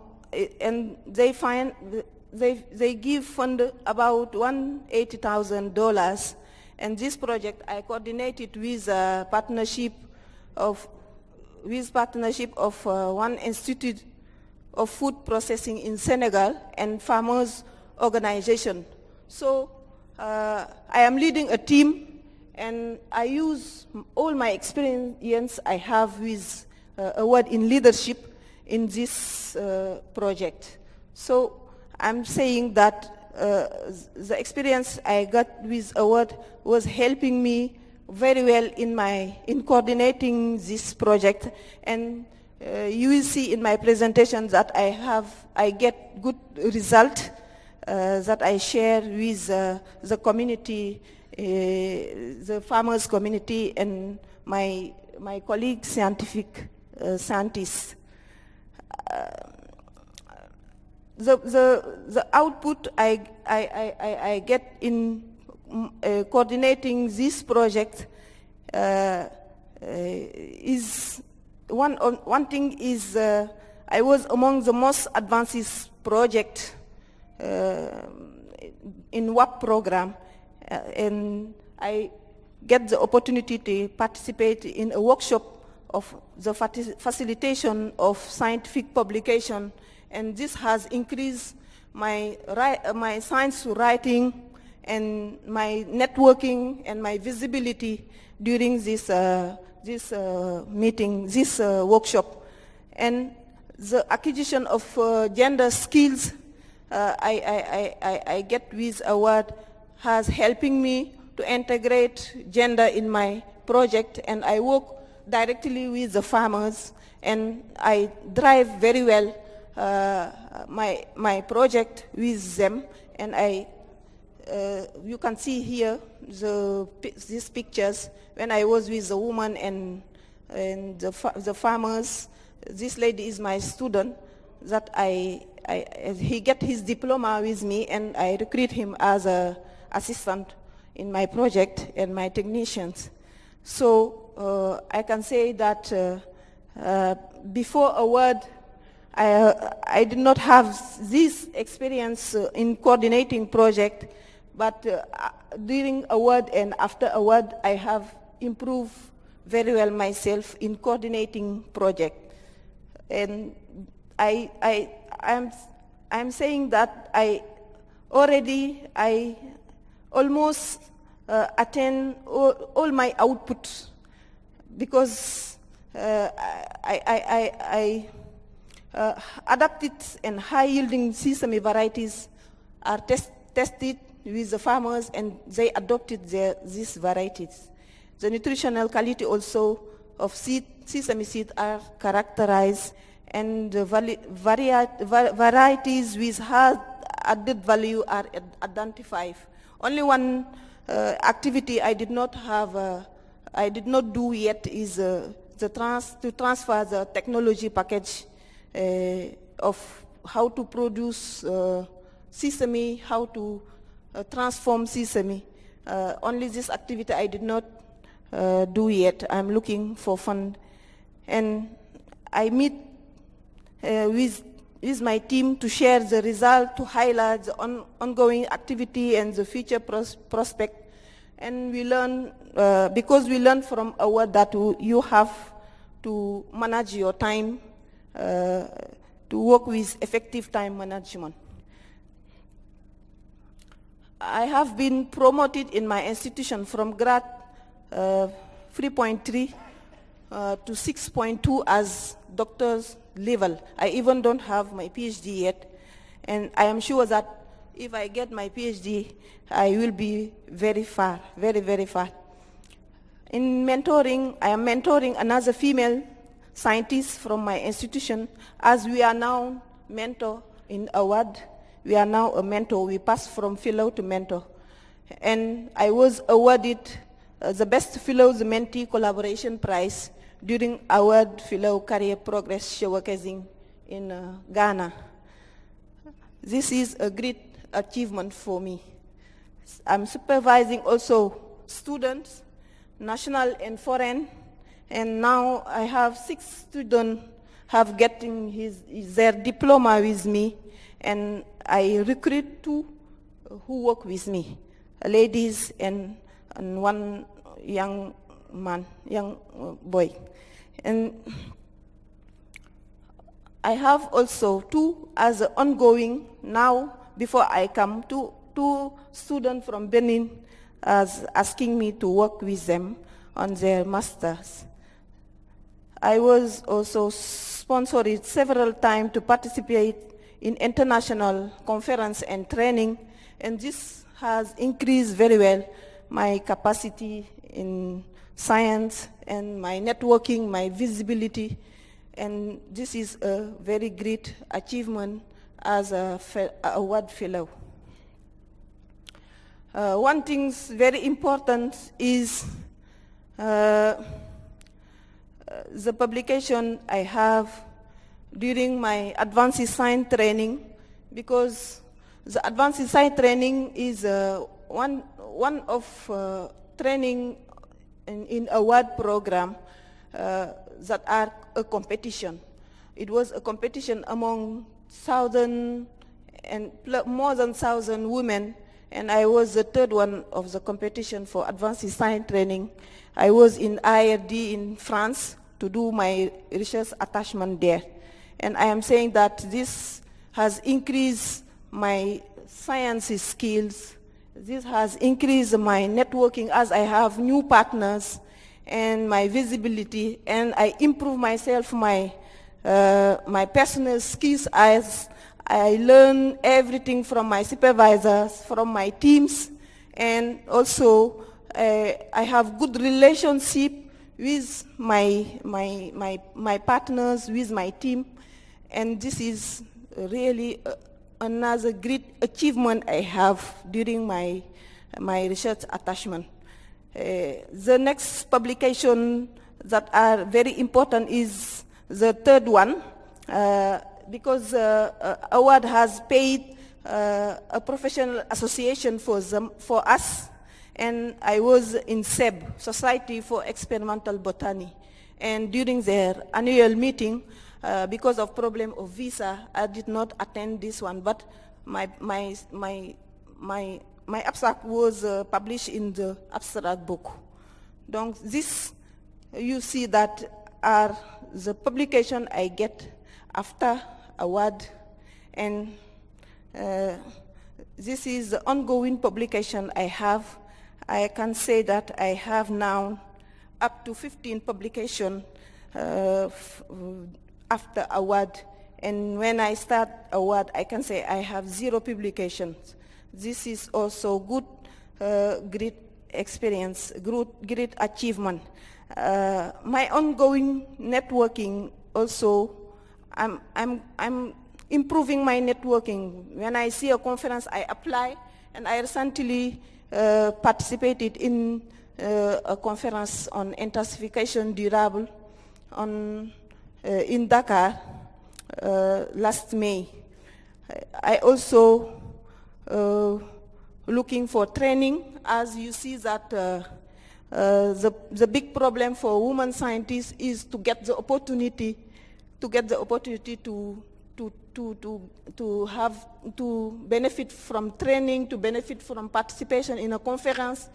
they give fund about $180,000. And this project I coordinated with a partnership of one institute of food processing in Senegal and farmers organization. So I am leading a team, and I use all my experience I have with award in leadership in this project. So I'm saying that the experience I got with award was helping me very well in coordinating this project, and you will see in my presentation that I get good result that I share with the community, the farmers community, and my colleague scientists. The output I get in coordinating this project is one thing is I was among the most advanced project in WAP program, and I get the opportunity to participate in a workshop of the facilitation of scientific publication, and this has increased my science writing and my networking and my visibility during this meeting, this workshop. And the acquisition of gender skills I get with award has helping me to integrate gender in my project, and I work directly with the farmers, and I drive very well my project with them, and you can see here these pictures when I was with the woman and the farmers. This lady is my student that he get his diploma with me, and I recruit him as an assistant in my project and my technicians. So I can say that before award, I did not have this experience in coordinating project, but during award and after award, I have improved very well myself in coordinating project. And I'm saying that I almost attain all my output, because I adapted and high-yielding sesame varieties are tested with the farmers, and they adopted these varieties. The nutritional quality also of sesame seed are characterized, and the varieties with high added value are identified. Only one activity I did not do yet is to transfer the technology package of how to produce sesame, how to transform sesame. Only this activity I did not do yet. I'm looking for fund, and I meet with my team to share the result, to highlight the ongoing activity and the future prospect. And we learn, because we learn from our that you have to manage your time, to work with effective time management. I have been promoted in my institution from grade 3.3 to 6.2 as doctor's level. I even don't have my PhD yet, and I am sure that if I get my PhD, I will be very far, very, very far. In mentoring, I am mentoring another female scientist from my institution, as we are now mentor in award. We are now a mentor. We pass from fellow to mentor. And I was awarded the Best Fellows Mentee Collaboration Prize during award Fellow Career Progress Showcasing in Ghana. This is a great achievement for me. I'm supervising also students, national and foreign, and now I have 6 students have getting their diploma with me, and I recruit 2 who work with me, ladies and one young man, young boy. And I have also 2 as ongoing now. Before I come, 2 students from Benin as asking me to work with them on their masters. I was also sponsored several times to participate in international conference and training, and this has increased very well my capacity in science, and my networking, my visibility. And this is a very great achievement as a award fellow. One thing very important is the publication I have during my advanced science training, because the advanced science training is one of training in award program that are a competition. It was a competition among more than 1,000 women, and I was the third one of the competition for advanced science training. I was in IRD in France to do my research attachment there. And I am saying that this has increased my science skills. This has increased my networking as I have new partners and my visibility, and I improve myself, my personal skills as I learn everything from my supervisors, from my teams, and also I have good relationship with my partners, with my team, and this is really another great achievement I have during my research attachment. The next publication that are very important is the third one, because award has paid a professional association for us, and I was in SEB, Society for Experimental Botany, and during their annual meeting, because of problem of visa, I did not attend this one, but my abstract was published in the abstract book. Donc this, you see that are the publication I get after award, and this is the ongoing publication I have. I can say that I have now up to 15 publications after award, and when I start award, I can say I have 0 publications. This is also good, great experience, great achievement. My ongoing networking also, I'm improving my networking. When I see a conference, I apply, and I recently participated in a conference on intensification durable in Dakar last May. I also looking for training, as you see that the big problem for women scientists is to get the opportunity to benefit from training, to benefit from participation in a conference,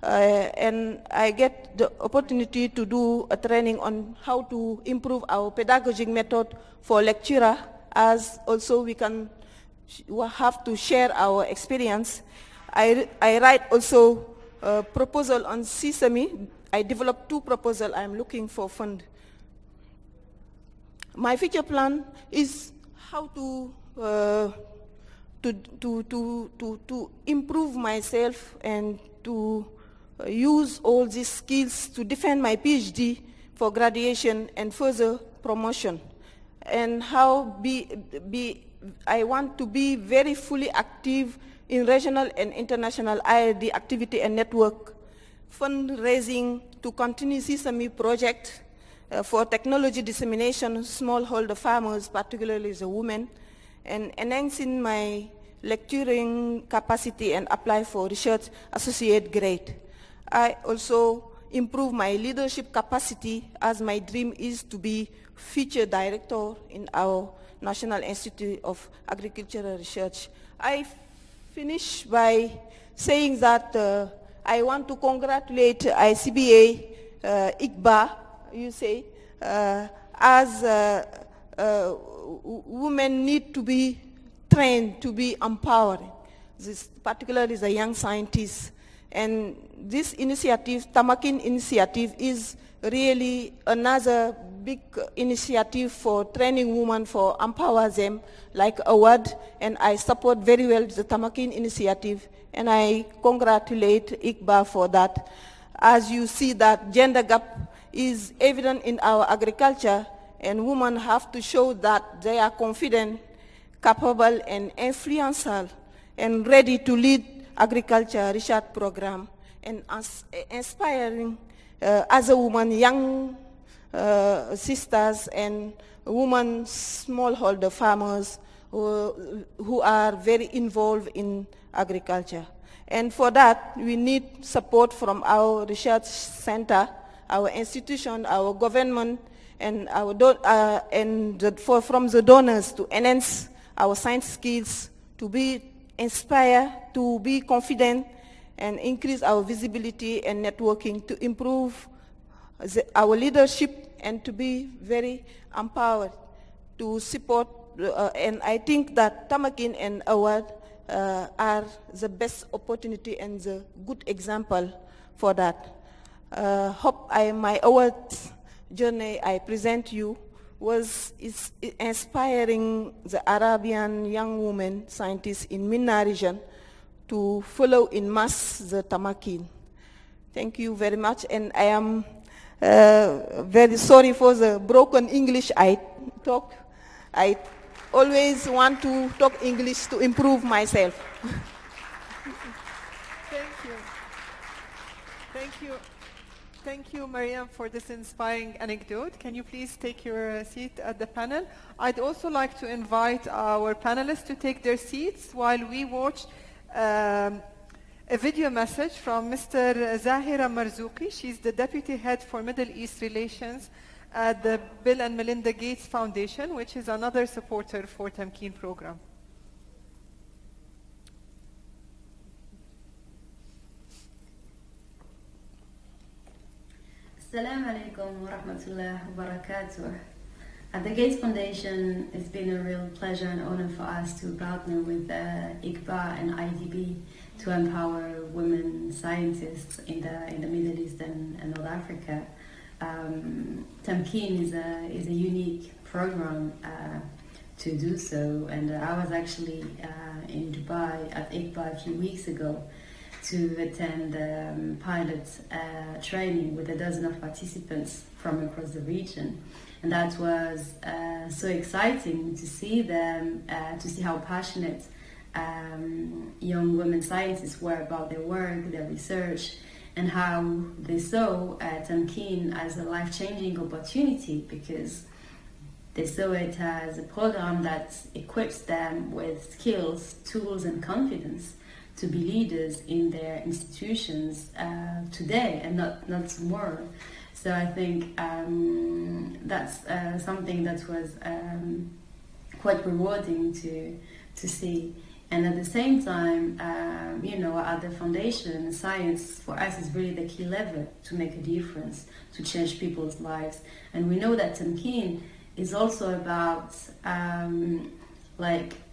and I get the opportunity to do a training on how to improve our pedagogic method for lecturer, as also we have to share our experience. I write also a proposal on sesame. I developed 2 proposals. I'm looking for fund. My future plan is how to improve myself and to use all these skills to defend my PhD for graduation and further promotion. And I want to be very fully active in regional and international IRD activity and network, fundraising to continue Sesame project for technology dissemination, smallholder farmers, particularly the women, and enhancing my lecturing capacity and apply for research associate grade. I also improve my leadership capacity, as my dream is to be future director in our National Institute of Agricultural Research. I finish by saying that I want to congratulate ICBA, ICBA, you say, as women need to be trained, to be empowered, this particularly the young scientists. And this initiative, Tamkeen initiative, is really another big initiative for training women, for empower them, like award, and I support very well the Tamkeen initiative, and I congratulate ICBA for that. as you see that gender gap is evident in our agriculture, and women have to show that they are confident, capable, and influential, and ready to lead agriculture research program, and inspiring other women, young sisters and women smallholder farmers who are very involved in agriculture. And for that, we need support from our research center, our institution, our government, and from the donors to enhance our science skills, to be inspired, to be confident, and increase our visibility and networking to improve our leadership and to be very empowered to support. And I think that Tamkeen and Award are the best opportunity and the good example for that. Hope my award journey I present you is inspiring the Arabian young women scientists in MENA region to follow in mass the Tamkeen. Thank you very much, and I am very sorry for the broken English I talk. I always want to talk English to improve myself. Thank you. Thank you. Thank you, Mariam, for this inspiring anecdote. Can you please take your seat at the panel? I'd also like to invite our panelists to take their seats while we watch a video message from Mr. Zahira Marzouki. She's the Deputy Head for Middle East Relations at the Bill and Melinda Gates Foundation, which is another supporter for Tamkeen program. Assalamu alaikum wa rahmatullahi wa barakatuh. At the Gates Foundation, it's been a real pleasure and honor for us to partner with Isdb and Isdb to empower women scientists in the Middle East and North Africa. Tamkeen is a unique program to do so, and I was actually in Dubai at Isdb a few weeks ago to attend pilot training with a dozen of participants from across the region. And that was so exciting to see them, to see how passionate young women scientists were about their work, their research, and how they saw Tamkeen as a life-changing opportunity, because they saw it as a program that equips them with skills, tools, and confidence to be leaders in their institutions today and not tomorrow. So I think that's something that was quite rewarding to see. And at the same time, at the foundation, science for us is really the key lever to make a difference, to change people's lives. And we know that Tamkeen is also about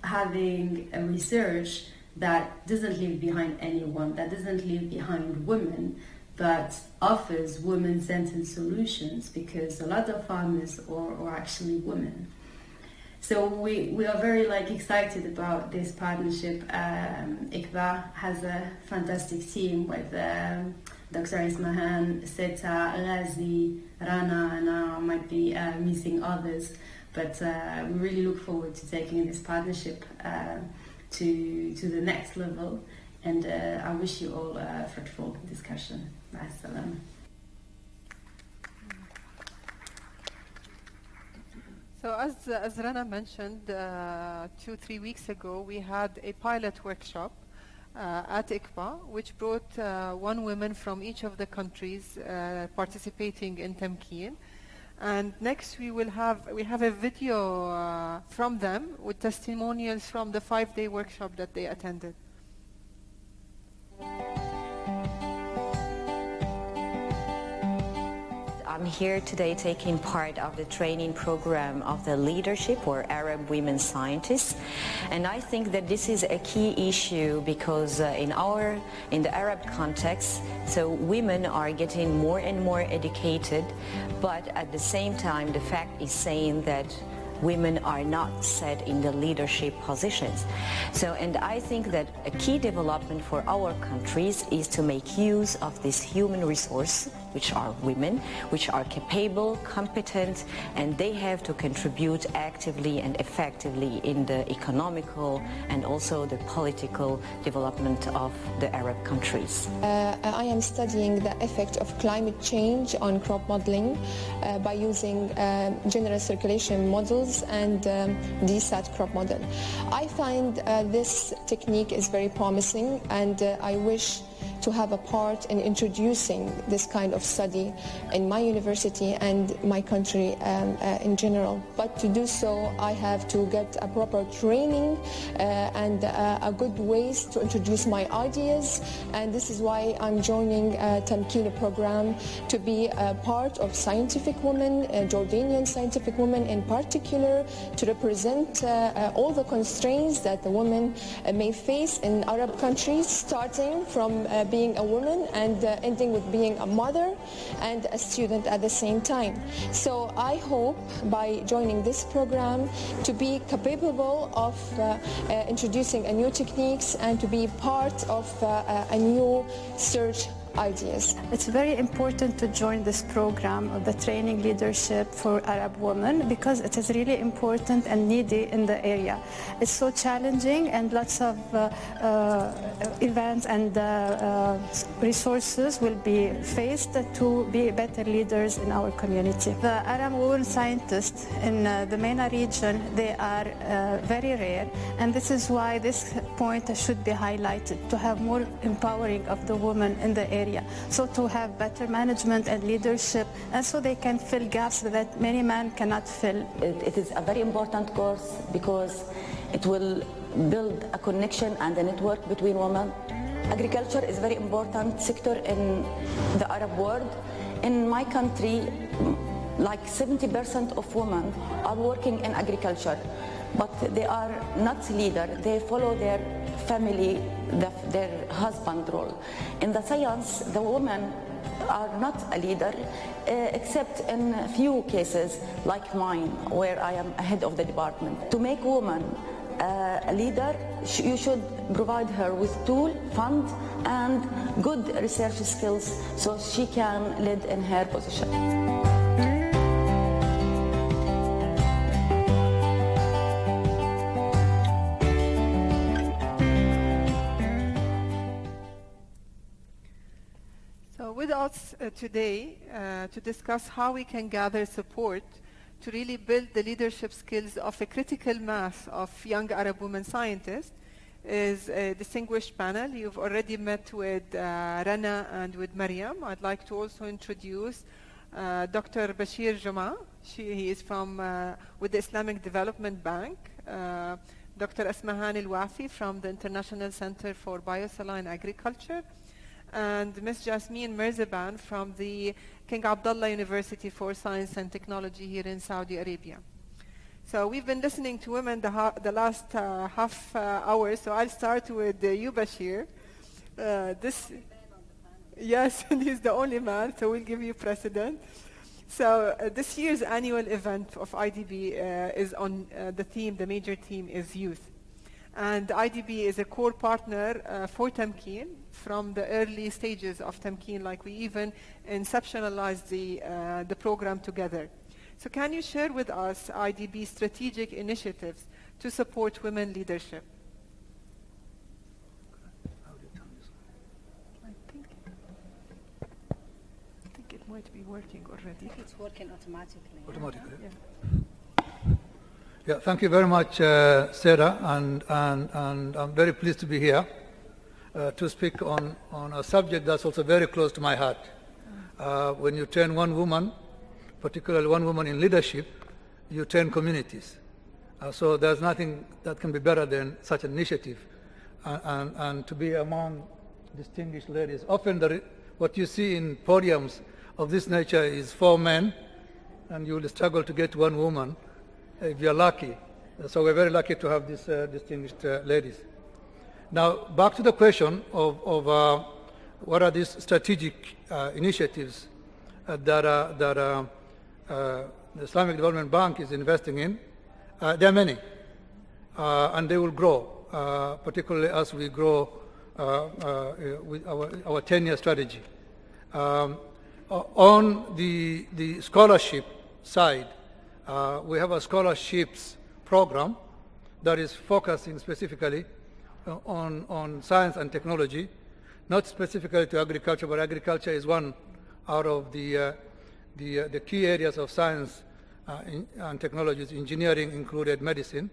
having a research that doesn't leave behind anyone, that doesn't leave behind women, but offers women-centered solutions, because a lot of farmers are actually women. So we are very excited about this partnership. Isdb has a fantastic team with Dr. Ismahan, Seta, Razi, Rana, and I might be missing others, but we really look forward to taking this partnership to the next level, and I wish you all a fruitful discussion. Ma'as-salam. So as Rana mentioned, 2-3 weeks ago, we had a pilot workshop at Isdb, which brought one woman from each of the countries participating in Tamkeen. And next we have a video from them with testimonials from the 5-day workshop that they attended. I'm here today taking part of the training program of the leadership or Arab women scientists, and I think that this is a key issue because in the Arab context, so women are getting more and more educated, but at the same time the fact is saying that women are not set in the leadership positions. So, and I think that a key development for our countries is to make use of this human resource, which are women, which are capable, competent, and they have to contribute actively and effectively in the economical and also the political development of the Arab countries. I am studying the effect of climate change on crop modeling by using general circulation models and DSAT crop model. I find this technique is very promising, and I wish to have a part in introducing this kind of study in my university and my country in general. But to do so, I have to get a proper training and a good ways to introduce my ideas, and this is why I'm joining Tamkeen program to be a part of scientific women, Jordanian scientific women in particular, to represent all the constraints that the women may face in Arab countries, starting from being a woman and ending with being a mother and a student at the same time. So I hope by joining this program to be capable of introducing a new techniques and to be part of a new search ideas. It's very important to join this program of the training leadership for Arab women because it is really important and needy in the area. It's so challenging and lots of events and resources will be faced to be better leaders in our community. The Arab women scientists in the MENA region, they are very rare, and this is why this point should be highlighted, to have more empowering of the women in the area. So to have better management and leadership, and so they can fill gaps that many men cannot fill. It is a very important course because it will build a connection and a network between women. Agriculture is a very important sector in the Arab world. In my country, like 70% of women are working in agriculture, but they are not leaders. They follow their family, their husband role. In the science, the women are not a leader, except in a few cases like mine, where I am head of the department. To make women a leader, you should provide her with tool, fund, and good research skills so she can lead in her position. With us today to discuss how we can gather support to really build the leadership skills of a critical mass of young Arab women scientists is a distinguished panel. You've already met with Rana and with Mariam. I'd like to also introduce Dr. Bashir Juma. He is from with the Islamic Development Bank. Dr. Asmahan Al-Wafi from the International Center for Biosaline Agriculture, and Ms. Jasmine Mirzaban from the King Abdullah University for Science and Technology here in Saudi Arabia. So we've been listening to women the last half hour, so I'll start with you, Bashir. Yes, and he's the only man, so we'll give you precedent. So this year's annual event of IDB is on the theme, the major theme is youth. And IDB is a core partner for Tamkeen from the early stages of Tamkeen, like we even inceptionalized the program together. So can you share with us IDB's strategic initiatives to support women leadership? I think it might be working already. It's working automatically. Automatically? Yeah. Yeah, thank you very much, Sarah, and I'm very pleased to be here to speak on a subject that's also very close to my heart. When you turn one woman, particularly one woman in leadership, you turn communities. So there's nothing that can be better than such an initiative, and to be among distinguished ladies. Often what you see in podiums of this nature is 4 men, and you will struggle to get one woman if you're lucky. So we're very lucky to have these distinguished ladies. Now, back to the question of what are these strategic initiatives that the Islamic Development Bank is investing in. There are many, and they will grow, particularly as we grow with our 10-year strategy. On the scholarship side, we have a scholarships program that is focusing specifically on science and technology, not specifically to agriculture, but agriculture is one out of the key areas of science and technologies, engineering included medicine.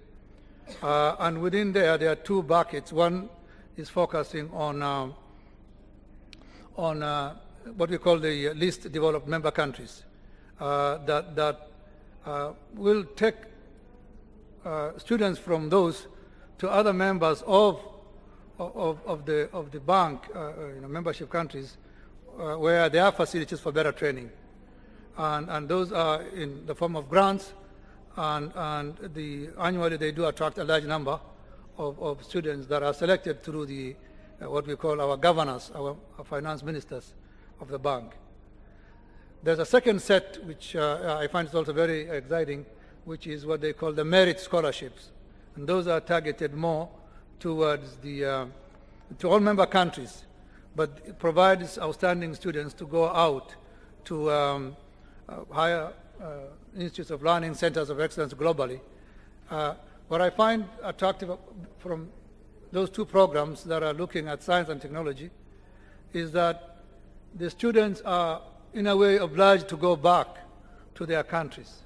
And within there are two buckets. One is focusing on what we call the least developed member countries that will take students from those to other members of the bank, membership countries, where there are facilities for better training, and those are in the form of grants, and annually they do attract a large number of students that are selected through the what we call our governors, our finance ministers of the bank. There's a second set which I find is also very exciting, which is what they call the merit scholarships, and those are targeted more towards to all member countries, but it provides outstanding students to go out to higher institutes of learning, centers of excellence globally. What I find attractive from those two programs that are looking at science and technology is that the students are in a way obliged to go back to their countries.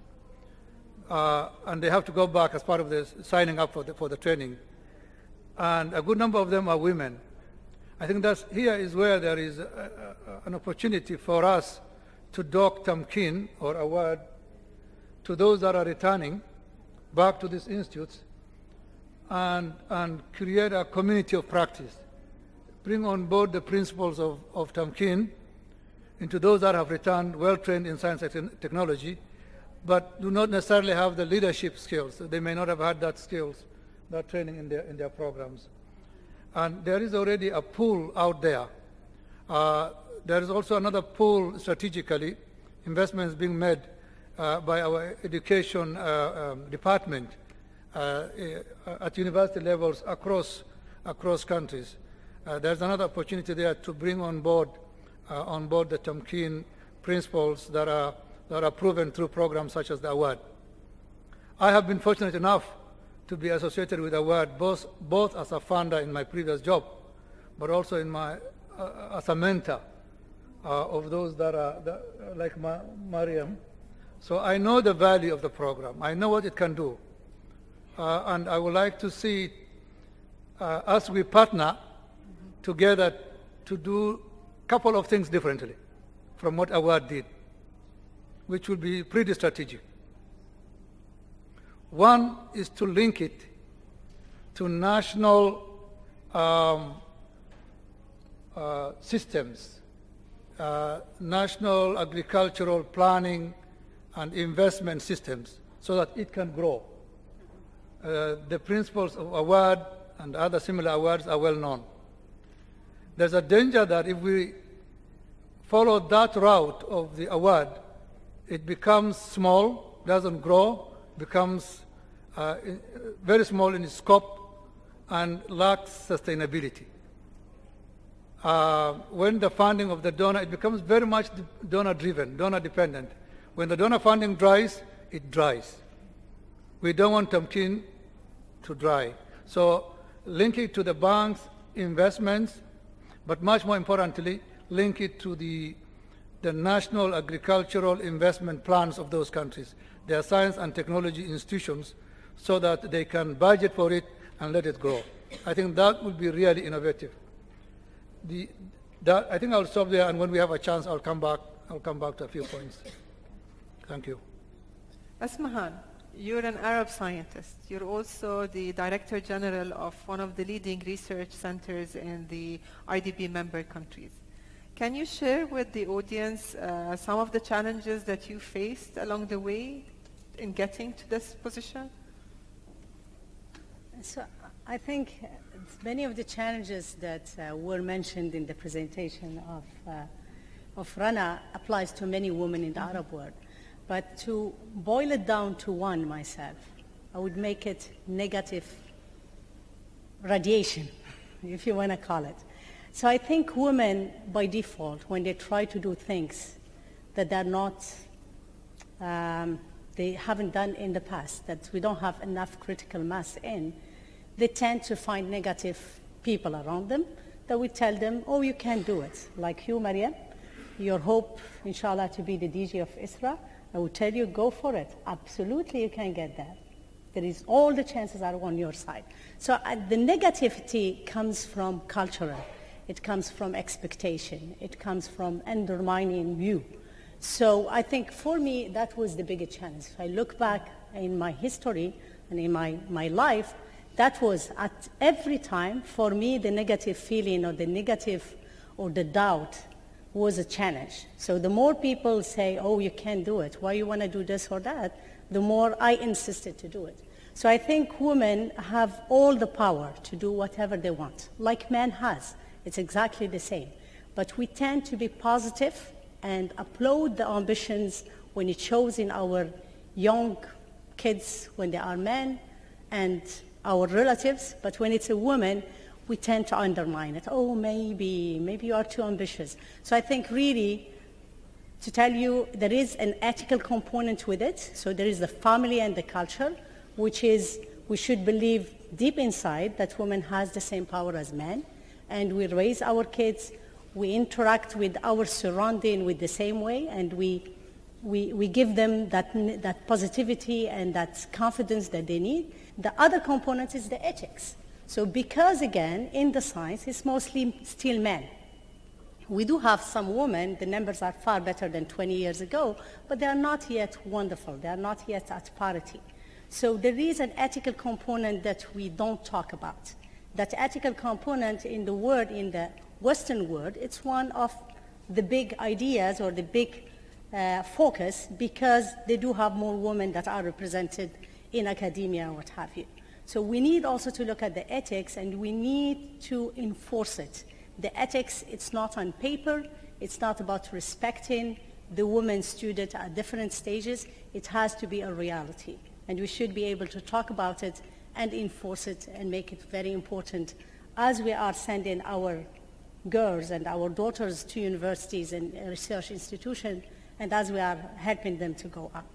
And they have to go back as part of the signing up for the training. And a good number of them are women. I think here is where there is an opportunity for us to dock Tamkeen or award to those that are returning back to these institutes and create a community of practice. Bring on board the principles of Tamkeen into those that have returned well-trained in science and technology, but do not necessarily have the leadership skills. They may not have had that skills, that training in their programs. And there is already a pool out there. There is also another pool strategically, investments being made by our education department at university levels across countries. There's another opportunity there to bring on board the Tamkeen principles that are proven through programs such as the award. I have been fortunate enough to be associated with award both as a funder in my previous job, but also in my as a mentor of those that are like Mariam. So I know the value of the program. I know what it can do, and I would like to see us we partner together to do a couple of things differently from what award did, which will be pretty strategic. One is to link it to national systems, national agricultural planning and investment systems, so that it can grow. The principles of award and other similar awards are well known. There's a danger that if we follow that route of the award, it becomes small, doesn't grow, becomes very small in its scope and lacks sustainability. When the funding of the donor, it becomes very much donor-driven, donor-dependent. When the donor funding dries, it dries. We don't want Tamkeen to dry. So link it to the bank's investments, but much more importantly, link it to the national agricultural investment plans of those countries, their science and technology institutions, so that they can budget for it and let it grow. I think that would be really innovative. I think I'll stop there, and when we have a chance, I'll come back to a few points. Thank you. Asmahan, you're an Arab scientist. You're also the Director General of one of the leading research centers in the IDB member countries. Can you share with the audience some of the challenges that you faced along the way in getting to this position? So I think many of the challenges that were mentioned in the presentation of Rana applies to many women in the Arab world. But to boil it down to one myself, I would make it negative radiation, if you want to call it. So I think women, by default, when they try to do things that they're not, they haven't done in the past, that we don't have enough critical mass in, they tend to find negative people around them that will tell them, oh, you can't do it. Like you, Mariam, your hope, inshallah, to be the DG of ISRA, I will tell you, go for it. Absolutely, you can get that. There is all the chances are on your side. So the negativity comes from cultural. It comes from expectation. It comes from undermining you. So I think for me, that was the biggest challenge. If I look back in my history and in my life, that was at every time, for me, the negative feeling or the negative or the doubt was a challenge. So the more people say, oh, you can't do it, why you want to do this or that, the more I insisted to do it. So I think women have all the power to do whatever they want, like men has. It's exactly the same. But we tend to be positive and applaud the ambitions when it shows in our young kids when they are men and our relatives, but when it's a woman, we tend to undermine it. Oh, maybe you are too ambitious. So I think really, to tell you, there is an ethical component with it. So there is the family and the culture, which is we should believe deep inside that women has the same power as men, and we raise our kids, we interact with our surrounding with the same way, and we give them that positivity and that confidence that they need. The other component is the ethics. So because, again, in the science, it's mostly still men. We do have some women, the numbers are far better than 20 years ago, but they are not yet wonderful. They are not yet at parity. So there is an ethical component that we don't talk about. That ethical component in the world, in the Western world, it's one of the big ideas or the big focus, because they do have more women that are represented in academia and what have you. So we need also to look at the ethics, and we need to enforce it. The ethics, it's not on paper. It's not about respecting the woman student at different stages. It has to be a reality. And we should be able to talk about it and enforce it and make it very important as we are sending our girls and our daughters to universities and research institutions, and as we are helping them to go up.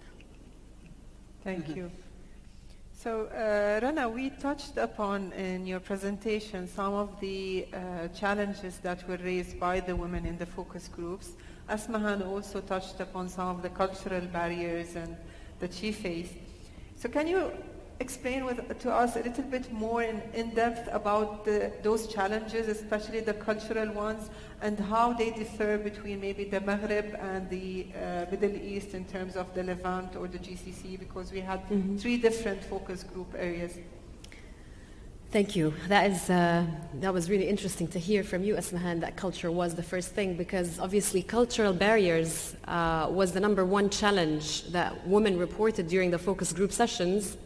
Thank you. So, Rana, we touched upon in your presentation some of the challenges that were raised by the women in the focus groups. Asmahan also touched upon some of the cultural barriers and that she faced. So can you explain to us a little bit more in depth about those challenges, especially the cultural ones, and how they differ between maybe the Maghreb and the Middle East in terms of the Levant or the GCC, because we had three different focus group areas. Thank you. That was really interesting to hear from you, Asmahan, that culture was the first thing, because obviously cultural barriers was the number one challenge that women reported during the focus group sessions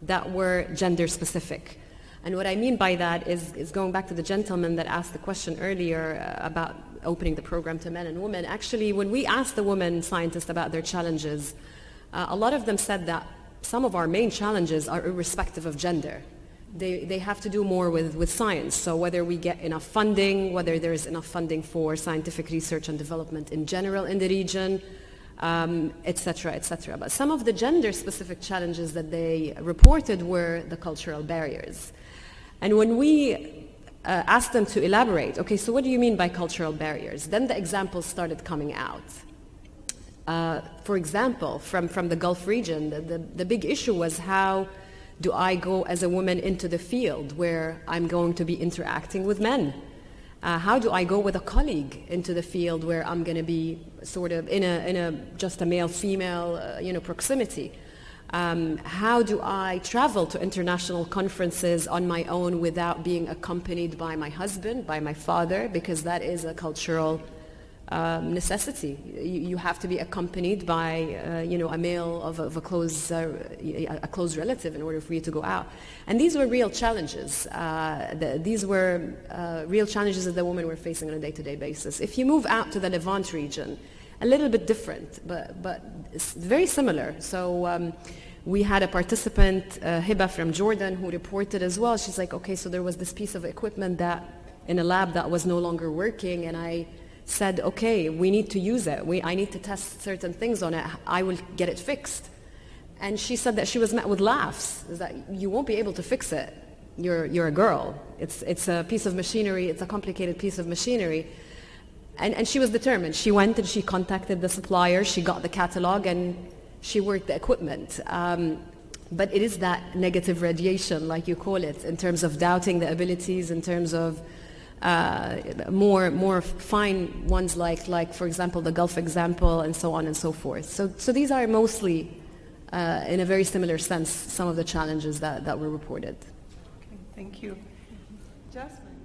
that were gender specific. And what I mean by that is going back to the gentleman that asked the question earlier about opening the program to men and women. Actually, when we asked the women scientists about their challenges, a lot of them said that some of our main challenges are irrespective of gender. They have to do more with science. So whether we get enough funding, whether there is enough funding for scientific research and development in general in the region, et cetera, et cetera. But some of the gender-specific challenges that they reported were the cultural barriers. And when we asked them to elaborate, okay, so what do you mean by cultural barriers? Then the examples started coming out. For example, from the Gulf region, the big issue was, how do I go as a woman into the field where I'm going to be interacting with men? How do I go with a colleague into the field where I'm going to be sort of in a just a male-female proximity? How do I travel to international conferences on my own without being accompanied by my husband, by my father, because that is a cultural necessity. You have to be accompanied by a male of a close relative in order for you to go out. And these were real challenges. These were real challenges that the women were facing on a day-to-day basis. If you move out to the Levant region, a little bit different, but it's very similar. So We had a participant, Hiba from Jordan, who reported as well. She's like, okay, so there was this piece of equipment that in a lab that was no longer working, and I said, okay, we need to use it. I need to test certain things on it. I will get it fixed. And she said that she was met with laughs, is that you won't be able to fix it. You're a girl. It's a piece of machinery. It's a complicated piece of machinery. And she was determined. She went and she contacted the supplier. She got the catalog and she worked the equipment. But it is that negative radiation, like you call it, in terms of doubting the abilities, in terms of more fine ones like, for example, the Gulf example, and so on and so forth. So these are mostly, in a very similar sense, some of the challenges that were reported. Okay, thank you. Jasmine,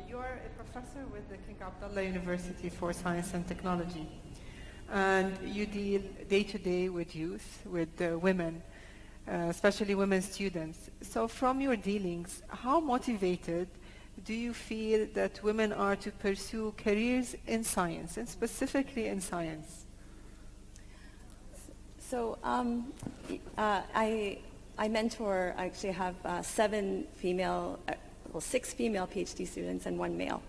you are a professor with the King Abdullah University for Science and Technology, and you deal day-to-day with youth, with women, especially women students. So from your dealings, how motivated do you feel that women are to pursue careers in science, and specifically in science? So I mentor, I actually have 6 female PhD students and 1 male.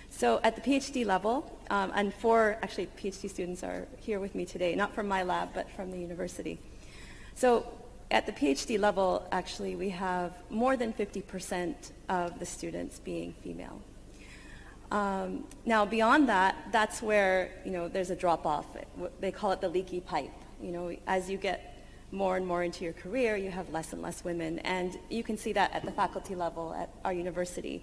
So at the PhD level, and 4 actually PhD students are here with me today, not from my lab, but from the university. So at the PhD level, actually, we have more than 50% of the students being female. Now, beyond that, that's where, there's a drop-off. They call it the leaky pipe. As you get more and more into your career, you have less and less women. And you can see that at the faculty level at our university.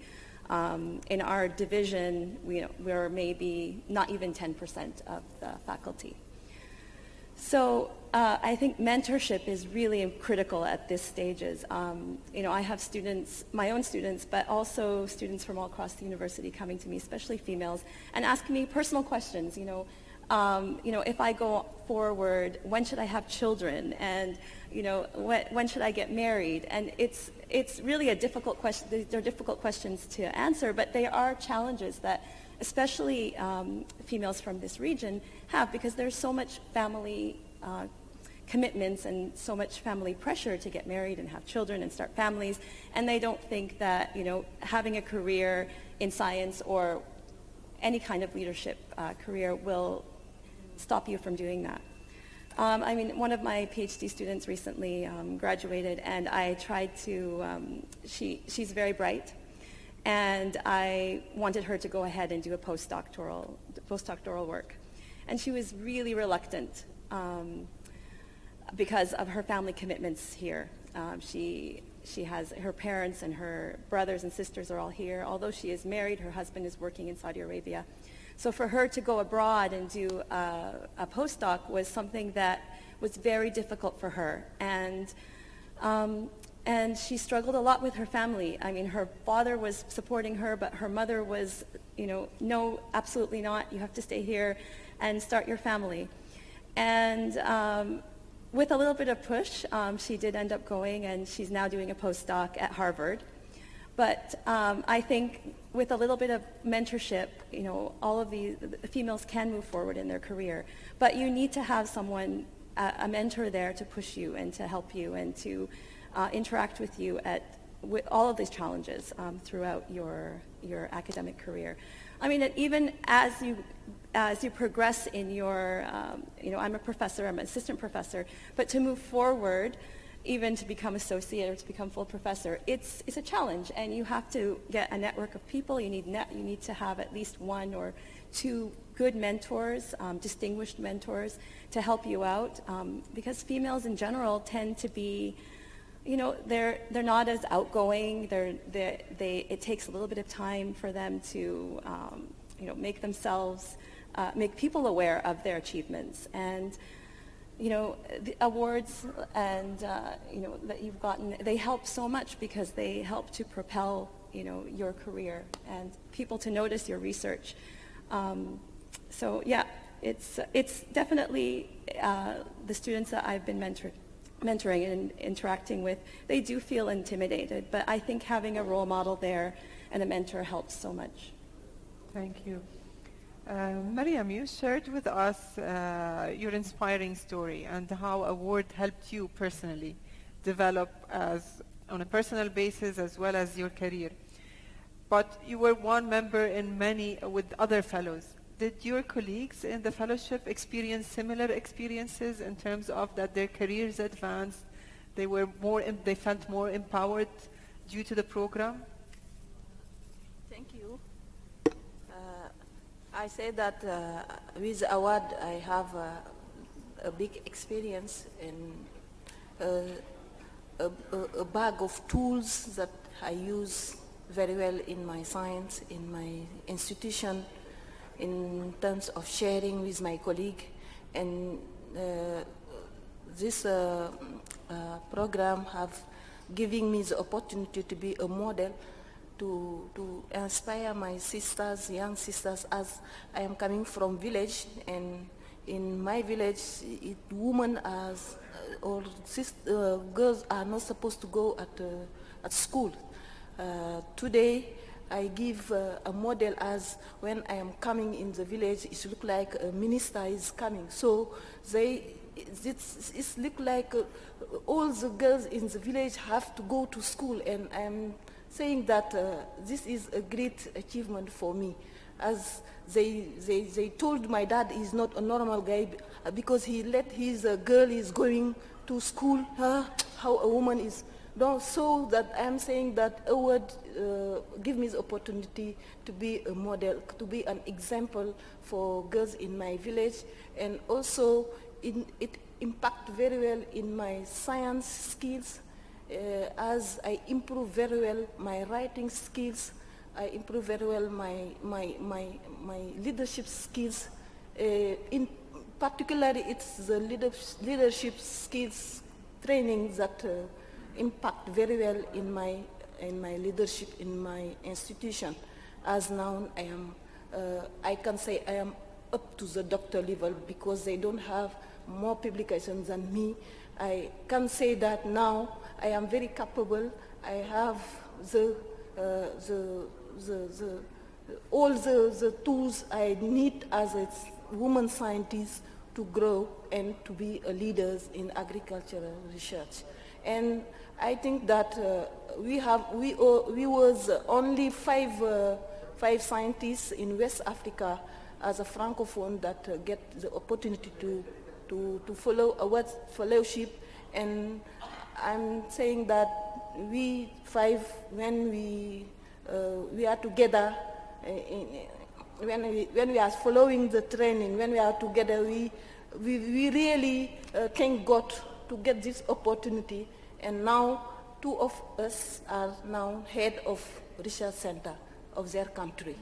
In our division, we're maybe not even 10% of the faculty. So I think mentorship is really critical at this stages. I have students, my own students, but also students from all across the university coming to me, especially females, and asking me personal questions. If I go forward, when should I have children? And when should I get married? And it's really a difficult question. They're difficult questions to answer, but they are challenges that especially females from this region have, because there's so much family commitments and so much family pressure to get married and have children and start families, and they don't think that having a career in science or any kind of leadership career will stop you from doing that. One of my PhD students recently graduated, and I tried to, she's very bright, and I wanted her to go ahead and do a postdoctoral work. And she was really reluctant because of her family commitments here. She has her parents and her brothers and sisters are all here. Although she is married, her husband is working in Saudi Arabia. So for her to go abroad and do a postdoc was something that was very difficult for her. And she struggled a lot with her family. Her father was supporting her, but her mother was, no, absolutely not. You have to stay here and start your family. And with a little bit of push, she did end up going, and she's now doing a postdoc at Harvard. But I think with a little bit of mentorship, all of the females can move forward in their career. But you need to have someone, a mentor there to push you and to help you and to interact with you with all of these challenges throughout your academic career. Even as you progress in your, I'm a professor, I'm an assistant professor, but to move forward, even to become associate or to become full professor, it's a challenge, and you have to get a network of people. You need to have at least 1 or 2 good mentors, distinguished mentors, to help you out, because females in general tend to be, they're not as outgoing. It takes a little bit of time for them to, make themselves, make people aware of their achievements. And the awards and that you've gotten, they help so much because they help to propel your career and people to notice your research. So yeah, it's definitely the students that I've been mentoring and interacting with, they do feel intimidated, but I think having a role model there and a mentor helps so much. Thank you. Mariam, you shared with us your inspiring story and how award helped you personally develop as on a personal basis as well as your career. But you were one member in many with other fellows. Did your colleagues in the fellowship experience similar experiences in terms of that their careers advanced, they felt more empowered due to the program? Thank you. I say that with award I have a big experience in a bag of tools that I use very well in my science, in my institution, in terms of sharing with my colleague. And this program have given me the opportunity to be a model to inspire my sisters, young sisters, as I am coming from village, and in my village, women as or girls are not supposed to go at school. Today, I give a model as when I am coming in the village, it look like a minister is coming. So it's look like all the girls in the village have to go to school, and I'm saying that this is a great achievement for me, as they told my dad he's not a normal guy because he let his girl is going to school, how a woman is. So that I'm saying that award give me the opportunity to be a model, to be an example for girls in my village, and also it impact very well in my science skills. As I improve very well my writing skills, I improve very well my leadership skills. In particularly, it's the leadership skills training that impact very well in my leadership in my institution. As now I can say I am up to the doctor level because they don't have more publications than me. I can say that now I am very capable. I have all the tools I need as a woman scientist to grow and to be a leader in agricultural research. And I think that we was only five scientists in West Africa as a francophone that get the opportunity to follow a fellowship, and I'm saying that we five, when we are together, when we are following the training, when we are together, we really thank God to get this opportunity. And now 2 of us are now head of research center of their country.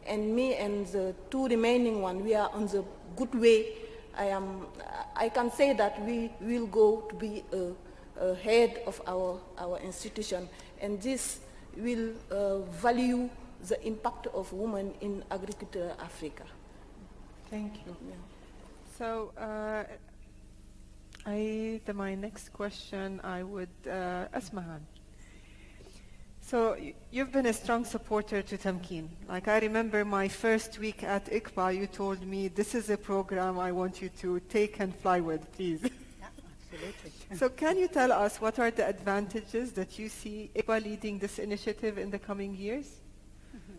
And me and the 2 remaining one, we are on the good way. I can say that we will go to be a head of our institution, and this will value the impact of women in agriculture Africa. Thank you. Yeah. So my next question, I would, Asmahan. So you've been a strong supporter to Tamkeen. Like I remember my first week at ICPA, you told me, this is a program I want you to take and fly with, please. Yeah, absolutely. So can you tell us what are the advantages that you see ICPA leading this initiative in the coming years? Mm-hmm.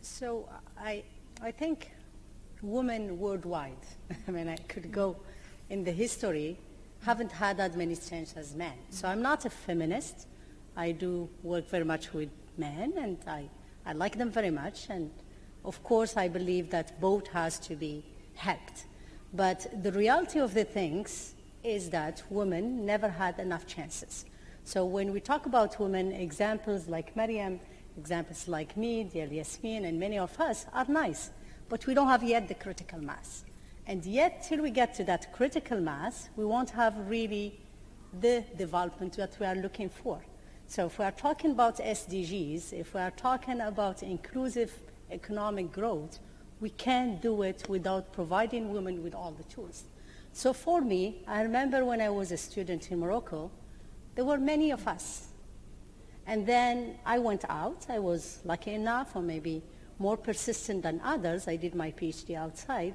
So I think women worldwide, I mean, I could go in the history, haven't had that many changes as men. So I'm not a feminist. I do work very much with men, and I like them very much. And of course, I believe that both has to be helped. But the reality of the things is that women never had enough chances. So when we talk about women, examples like Mariam, examples like me, dear Yasmin, and many of us are nice. But we don't have yet the critical mass. And yet, till we get to that critical mass, we won't have really the development that we are looking for. So if we are talking about SDGs, if we are talking about inclusive economic growth, we can't do it without providing women with all the tools. So for me, I remember when I was a student in Morocco, there were many of us. And then I went out. I was lucky enough, or maybe more persistent than others. I did my PhD outside.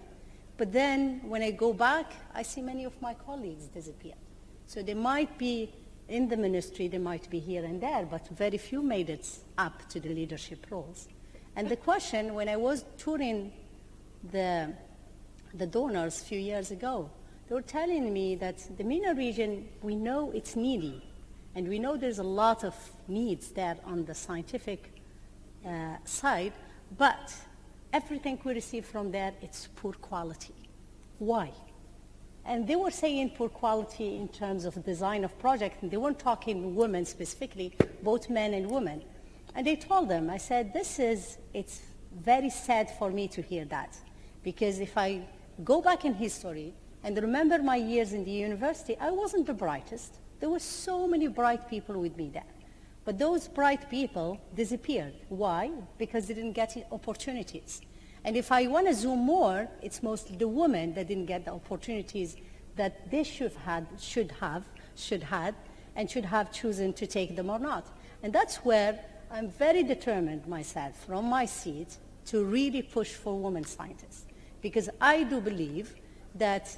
But then when I go back, I see many of my colleagues disappear. So they might be in the ministry, they might be here and there, but very few made it up to the leadership roles. And the question, when I was touring the donors a few years ago, they were telling me that the MENA region, we know it's needy, and we know there's a lot of needs there on the scientific side, but everything we receive from there, it's poor quality. Why? And they were saying poor quality in terms of design of project, and they weren't talking women specifically, both men and women. And I told them, I said, it's very sad for me to hear that, because if I go back in history and remember my years in the university, I wasn't the brightest. There were so many bright people with me there. But those bright people disappeared. Why? Because they didn't get opportunities. And if I want to zoom more, it's mostly the women that didn't get the opportunities that they should have chosen to take them or not. And that's where I'm very determined myself from my seat to really push for women scientists. Because I do believe that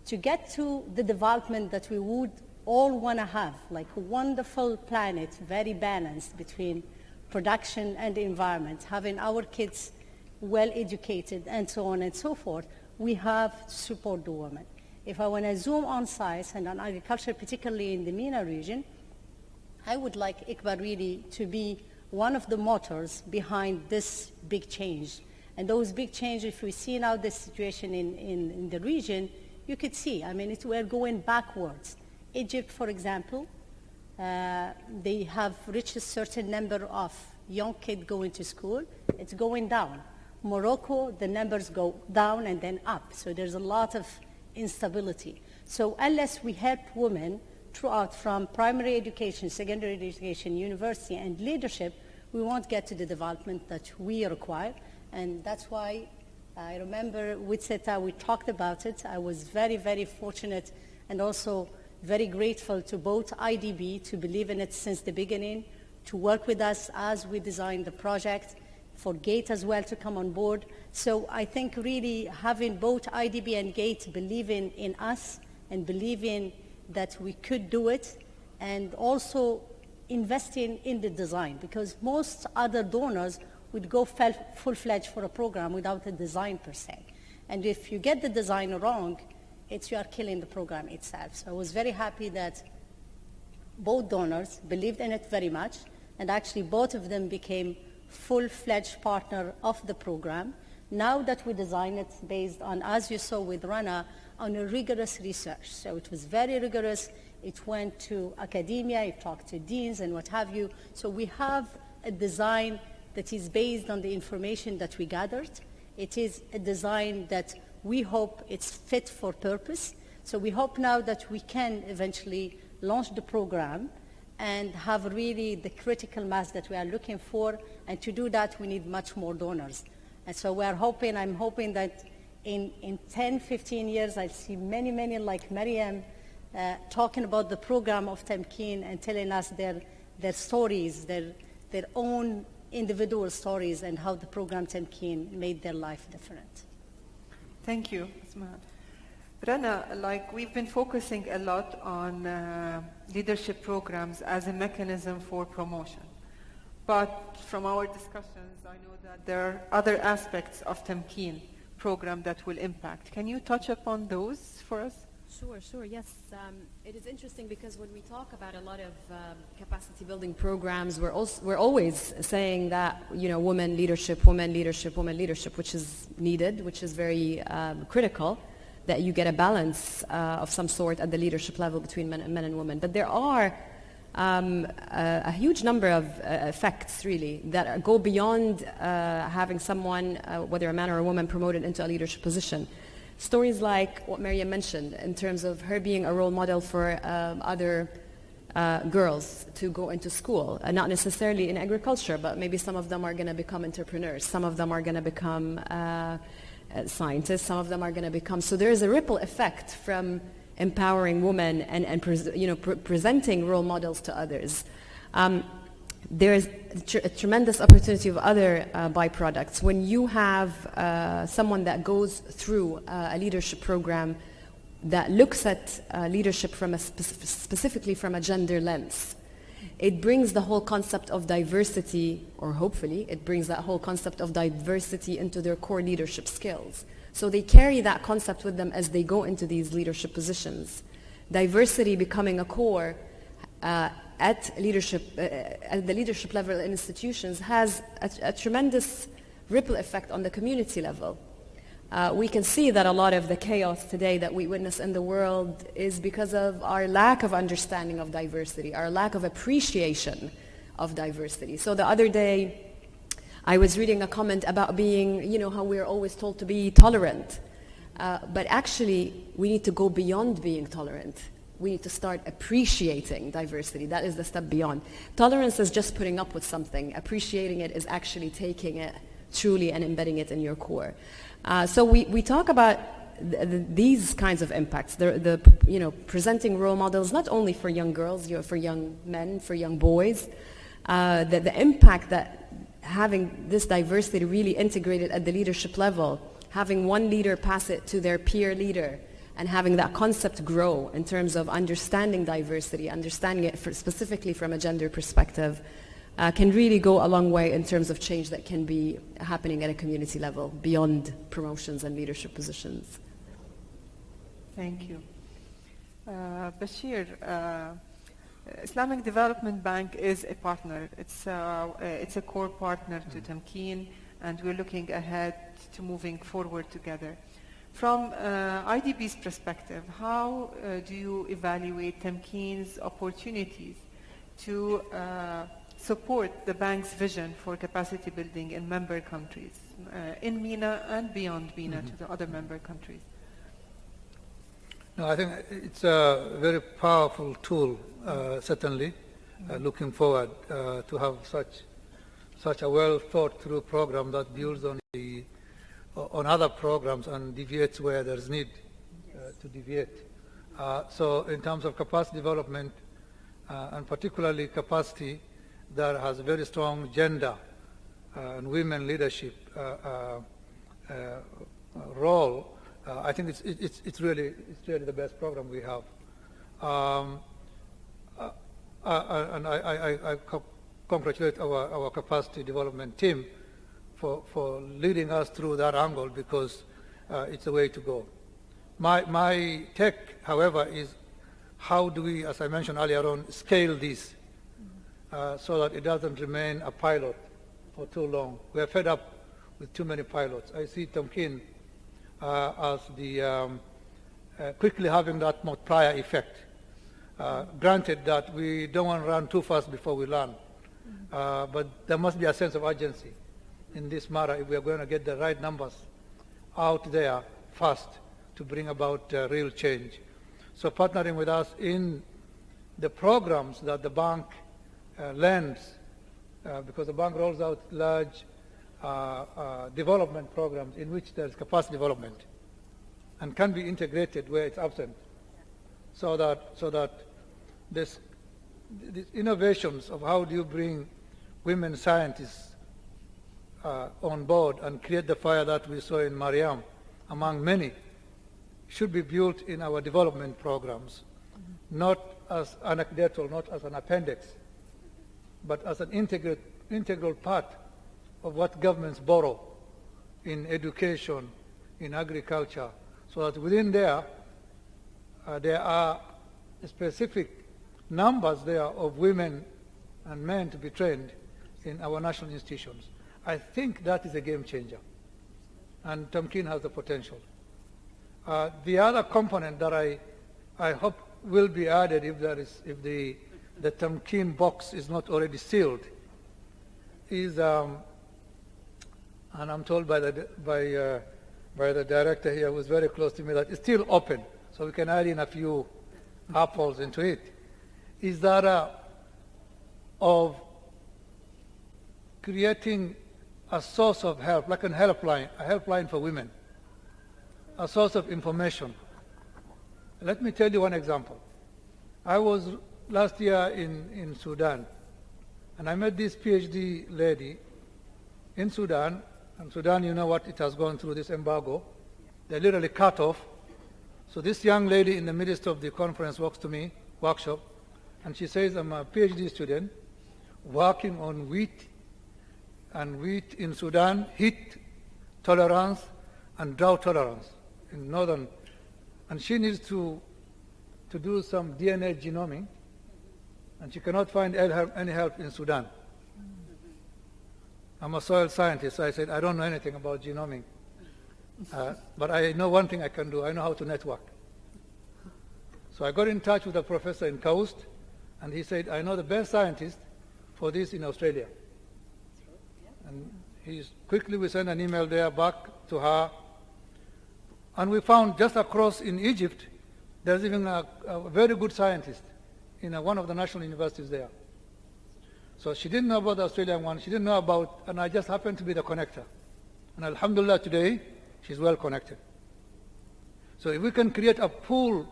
to get to the development that we would all want to have, like a wonderful planet, very balanced between production and the environment, having our kids well educated and so on and so forth, we have to support the women. If I want to zoom on science and on agriculture, particularly in the MENA region, I would like ICBA really to be one of the motors behind this big change. And those big changes, if we see now the situation in the region, you could see, I mean, we're going backwards. Egypt, for example, they have reached a certain number of young kids going to school. It's going down. Morocco, the numbers go down and then up. So there's a lot of instability. So unless we help women throughout from primary education, secondary education, university, and leadership, we won't get to the development that we require. And that's why I remember with CETA, we talked about it. I was very, very fortunate and also very grateful to both IDB to believe in it since the beginning, to work with us as we designed the project, for GATE as well to come on board. So I think really having both IDB and GATE believing in us and believing that we could do it, and also investing in the design, because most other donors would go full-fledged for a program without a design per se. And if you get the design wrong, you are killing the program itself. So I was very happy that both donors believed in it very much, and actually both of them became full-fledged partner of the program. Now that we design it based on, as you saw with Rana, on a rigorous research. So it was very rigorous. It went to academia, it talked to deans and what have you. So we have a design that is based on the information that we gathered. It is a design that we hope it's fit for purpose. So we hope now that we can eventually launch the program and have really the critical mass that we are looking for. And to do that, we need much more donors. And so we are hoping, I'm hoping that in 10, 15 years, I'll see many, many like Mariam talking about the program of Tamkeen and telling us their stories, their own individual stories, and how the program Tamkeen made their life different. Thank you, Ismail. Rana, like we've been focusing a lot on leadership programs as a mechanism for promotion. But from our discussions, I know that there are other aspects of Tamkeen program that will impact. Can you touch upon those for us? Sure, yes. It is interesting because when we talk about a lot of capacity building programs, we're always saying that, women leadership, which is needed, which is very critical, that you get a balance of some sort at the leadership level between men and women. But there are a huge number of effects, really, that go beyond having someone, whether a man or a woman, promoted into a leadership position. Stories like what Mariam mentioned in terms of her being a role model for other girls to go into school, not necessarily in agriculture, but maybe some of them are going to become entrepreneurs, some of them are going to become scientists, some of them are going to become... So there is a ripple effect from empowering women and presenting role models to others. there is a tremendous opportunity of other byproducts. When you have someone that goes through a leadership program that looks at leadership from specifically from a gender lens, it brings the whole concept of diversity, or hopefully it brings that whole concept of diversity into their core leadership skills. So they carry that concept with them as they go into these leadership positions. Diversity becoming a core at the leadership level in institutions has a tremendous ripple effect on the community level. We can see that a lot of the chaos today that we witness in the world is because of our lack of understanding of diversity, our lack of appreciation of diversity. So the other day, I was reading a comment about being, how we're always told to be tolerant. But actually, we need to go beyond being tolerant. We need to start appreciating diversity. That is the step beyond. Tolerance is just putting up with something. Appreciating it is actually taking it truly and embedding it in your core. So we talk about these kinds of impacts, presenting role models not only for young girls, for young men, for young boys, the impact that having this diversity really integrated at the leadership level, having one leader pass it to their peer leader, and having that concept grow in terms of understanding diversity, understanding it specifically from a gender perspective, can really go a long way in terms of change that can be happening at a community level beyond promotions and leadership positions. Thank you. Bashir, Islamic Development Bank is a partner. It's a core partner to Tamkeen, and we're looking ahead to moving forward together. From IDB's perspective, how do you evaluate Tamkeen's opportunities to support the bank's vision for capacity building in member countries, in MENA and beyond MENA to the other member countries? No, I think it's a very powerful tool, certainly, looking forward to have such a well thought through program that builds on other programs and deviates where there's need to deviate. So in terms of capacity development, and particularly capacity that has a very strong gender and women leadership role, I think it's really the best program we have. And I congratulate our capacity development team for leading us through that angle, because it's the way to go. My take, however, is how do we, as I mentioned earlier on, scale this so that it doesn't remain a pilot for too long. We are fed up with too many pilots. I see Tamkeen as the quickly having that multiplier effect. Granted that we don't want to run too fast before we learn, but there must be a sense of urgency in this matter if we are going to get the right numbers out there fast to bring about real change. So partnering with us in the programs that the bank lends, because the bank rolls out large development programs in which there is capacity development and can be integrated where it's absent, so that these innovations of how do you bring women scientists on board and create the fire that we saw in Mariam, among many, should be built in our development programs, not as anecdotal, not as an appendix, but as an integral part of what governments borrow in education, in agriculture, so that within there are specific numbers there of women and men to be trained in our national institutions. I think that is a game changer, and Tamkeen has the potential. The other component that I hope will be added if the Tamkeen box is not already sealed is, and I'm told by the director here, who's very close to me, that it's still open, so we can add in a few apples into it, is that of creating a source of help, like a helpline for women, a source of information. Let me tell you one example. I was last year in Sudan, And I met this PhD lady in Sudan. And Sudan, you know what it has gone through, this embargo. They literally cut off. So this young lady in the midst of the conference walks to me, workshop, and she says, I'm a PhD student working on wheat, and wheat in Sudan, heat tolerance and drought tolerance in northern. And she needs to do some DNA genomics, and she cannot find any help in Sudan. I'm a soil scientist, so I said, I don't know anything about genomics. But I know one thing I can do. I know how to network. So I got in touch with a professor in Coast, and he said, I know the best scientist for this in Australia. And we sent an email there back to her. And we found just across in Egypt, there's even a very good scientist in one of the national universities there. So she didn't know about the Australian one. She didn't know about, and I just happened to be the connector. And alhamdulillah, today, she's well connected. So if we can create a pool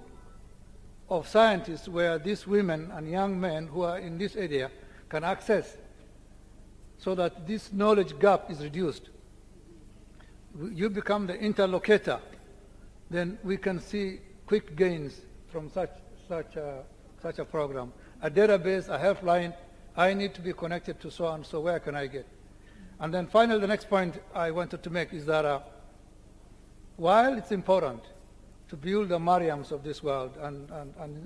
of scientists where these women and young men who are in this area can access, so that this knowledge gap is reduced, you become the interlocutor, then we can see quick gains from such a program. A database, a helpline, I need to be connected to so and so, where can I get? And then finally, the next point I wanted to make is that while it's important to build the Mariams of this world and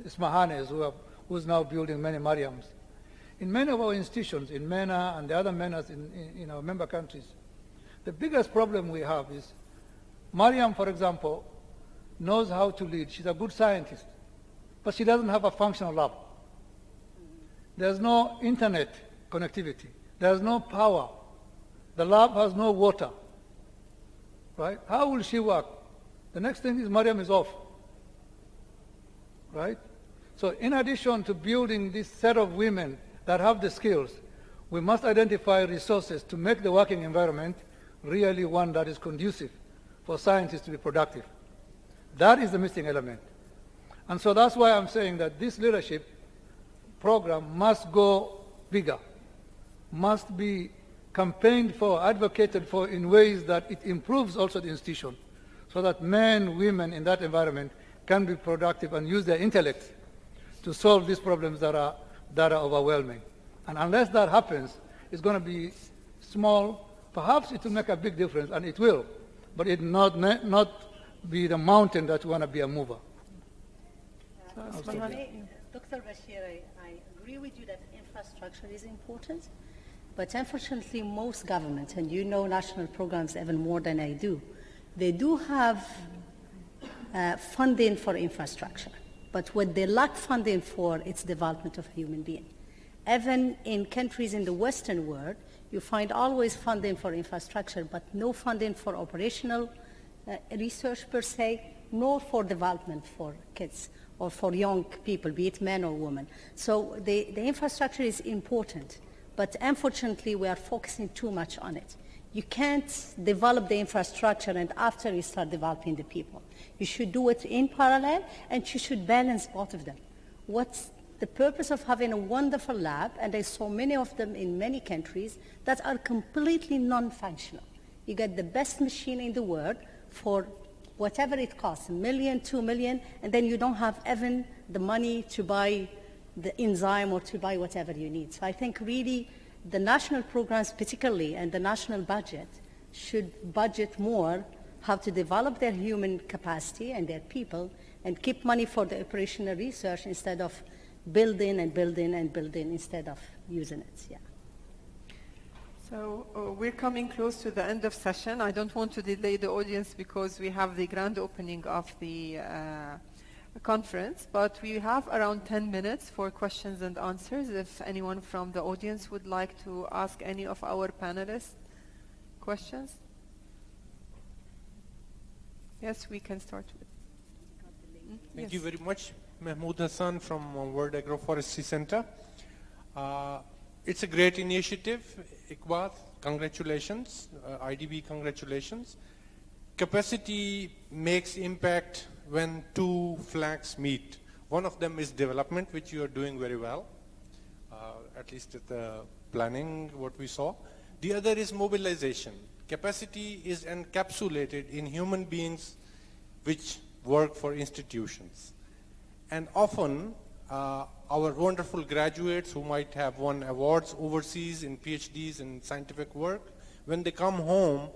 Ismahanes who's now building many Mariams, in many of our institutions, in MENA and the other MENAs in our member countries, the biggest problem we have is Mariam, for example, knows how to lead. She's a good scientist, but she doesn't have a functional lab. There's no internet connectivity. There's no power. The lab has no water. Right? How will she work? The next thing is Mariam is off. Right? So in addition to building this set of women that have the skills, we must identify resources to make the working environment really one that is conducive for scientists to be productive. That is the missing element. And so that's why I'm saying that this leadership program must go bigger, must be campaigned for, advocated for in ways that it improves also the institution, so that men, women in that environment can be productive and use their intellect to solve these problems that are overwhelming. And unless that happens, it's going to be small. Perhaps it will make a big difference, and it will, but it not be the mountain that want to be a mover. Dr. Bashir, I agree with you that infrastructure is important, but unfortunately most governments, and you know national programs even more than I do, they do have funding for infrastructure, but what they lack funding for, it's development of human being. Even in countries in the Western world, you find always funding for infrastructure, but no funding for operational research per se, nor for development for kids or for young people, be it men or women. So the infrastructure is important, but unfortunately we are focusing too much on it. You can't develop the infrastructure and after you start developing the people. You should do it in parallel, and you should balance both of them. What's the purpose of having a wonderful lab, and I saw many of them in many countries, that are completely non-functional. You get the best machine in the world for whatever it costs, $1 million, $2 million, and then you don't have even the money to buy the enzyme or to buy whatever you need. So I think really the national programs particularly and the national budget should budget more how to develop their human capacity and their people and keep money for the operational research instead of building and building and building instead of using it. Yeah. So we're coming close to the end of session. I don't want to delay the audience because we have the grand opening of the conference, but we have around 10 minutes for questions and answers. If anyone from the audience would like to ask any of our panelists questions. Yes, we can start with. Thank you very much. Mahmoud Hassan from World Agroforestry Center. It's a great initiative. Iqbal, congratulations. IDB, congratulations. Capacity makes impact when two flags meet. One of them is development, which you are doing very well. at least at the planning, what we saw. The other is mobilization. Capacity is encapsulated in human beings which work for institutions. And often, our wonderful graduates who might have won awards overseas in PhDs in scientific work, when they come home,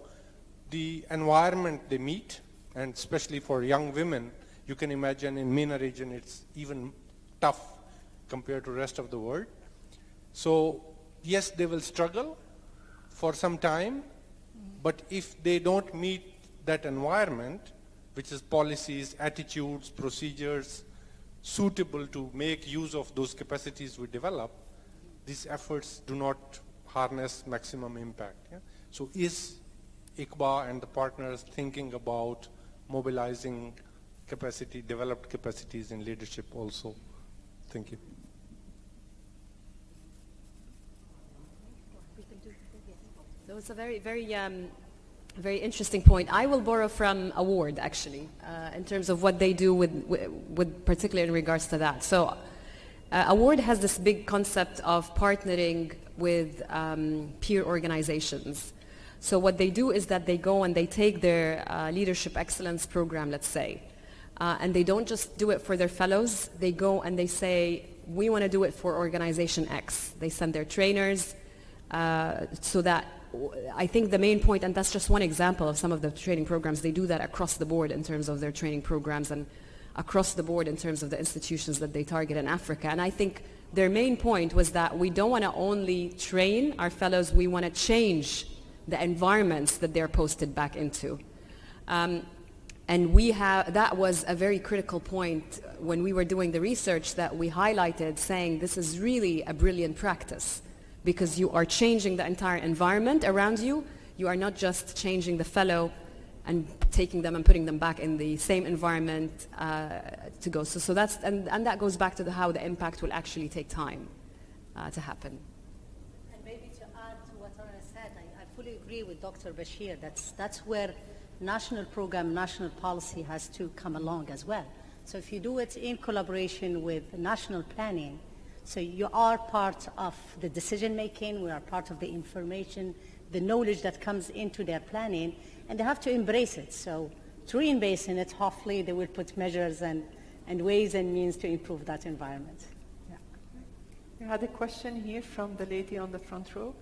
the environment they meet, and especially for young women, you can imagine in MENA region it's even tough compared to the rest of the world. So yes, they will struggle for some time, but if they don't meet that environment, which is policies, attitudes, procedures, suitable to make use of those capacities we develop, these efforts do not harness maximum impact. Yeah? So is ICBA and the partners thinking about mobilizing capacity, developed capacities in leadership also? Thank you. So it's a very, very interesting point. I will borrow from Award, actually, in terms of what they do with particularly in regards to that. So Award has this big concept of partnering with peer organizations. So what they do is that they go and they take their leadership excellence program, let's say, and they don't just do it for their fellows. They go and they say, we want to do it for organization X. They send their trainers so that I think the main point, and that's just one example of some of the training programs, they do that across the board in terms of their training programs and across the board in terms of the institutions that they target in Africa. And I think their main point was that we don't want to only train our fellows, we want to change the environments that they're posted back into. And that was a very critical point when we were doing the research that we highlighted, saying this is really a brilliant practice because you are changing the entire environment around you. You are not just changing the fellow and taking them and putting them back in the same environment to go. So that's, and that goes back to how the impact will actually take time to happen. And maybe to add to what Ana said, I fully agree with Dr. Bashir. That's where national program, national policy has to come along as well. So if you do it in collaboration with national planning, so you are part of the decision making, we are part of the information, the knowledge that comes into their planning, and they have to embrace it. So through embracing it, hopefully they will put measures and ways and means to improve that environment. Yeah. We had a question here from the lady on the front row.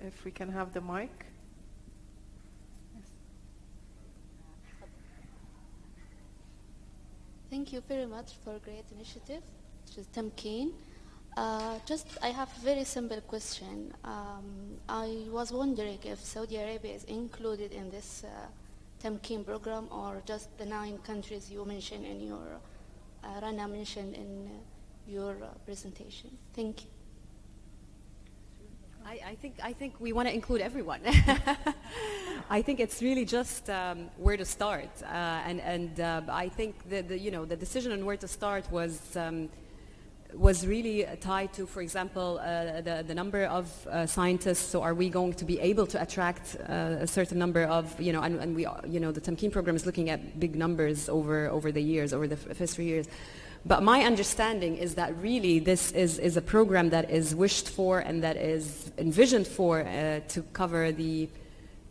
If we can have the mic. Thank you very much for a great initiative, which is Tamkeen. I have a very simple question. I was wondering if Saudi Arabia is included in this Tamkeen program or just the 9 countries you mentioned in your, Rana mentioned in your presentation. Thank you. I think we want to include everyone. I think it's really just where to start, and I think the decision on where to start was really tied to, for example, the number of scientists. So, are we going to be able to attract a certain number of and we the Tamkeen program is looking at big numbers over the years, over the first 3 years. But my understanding is that really this is a program that is wished for and that is envisioned for to cover the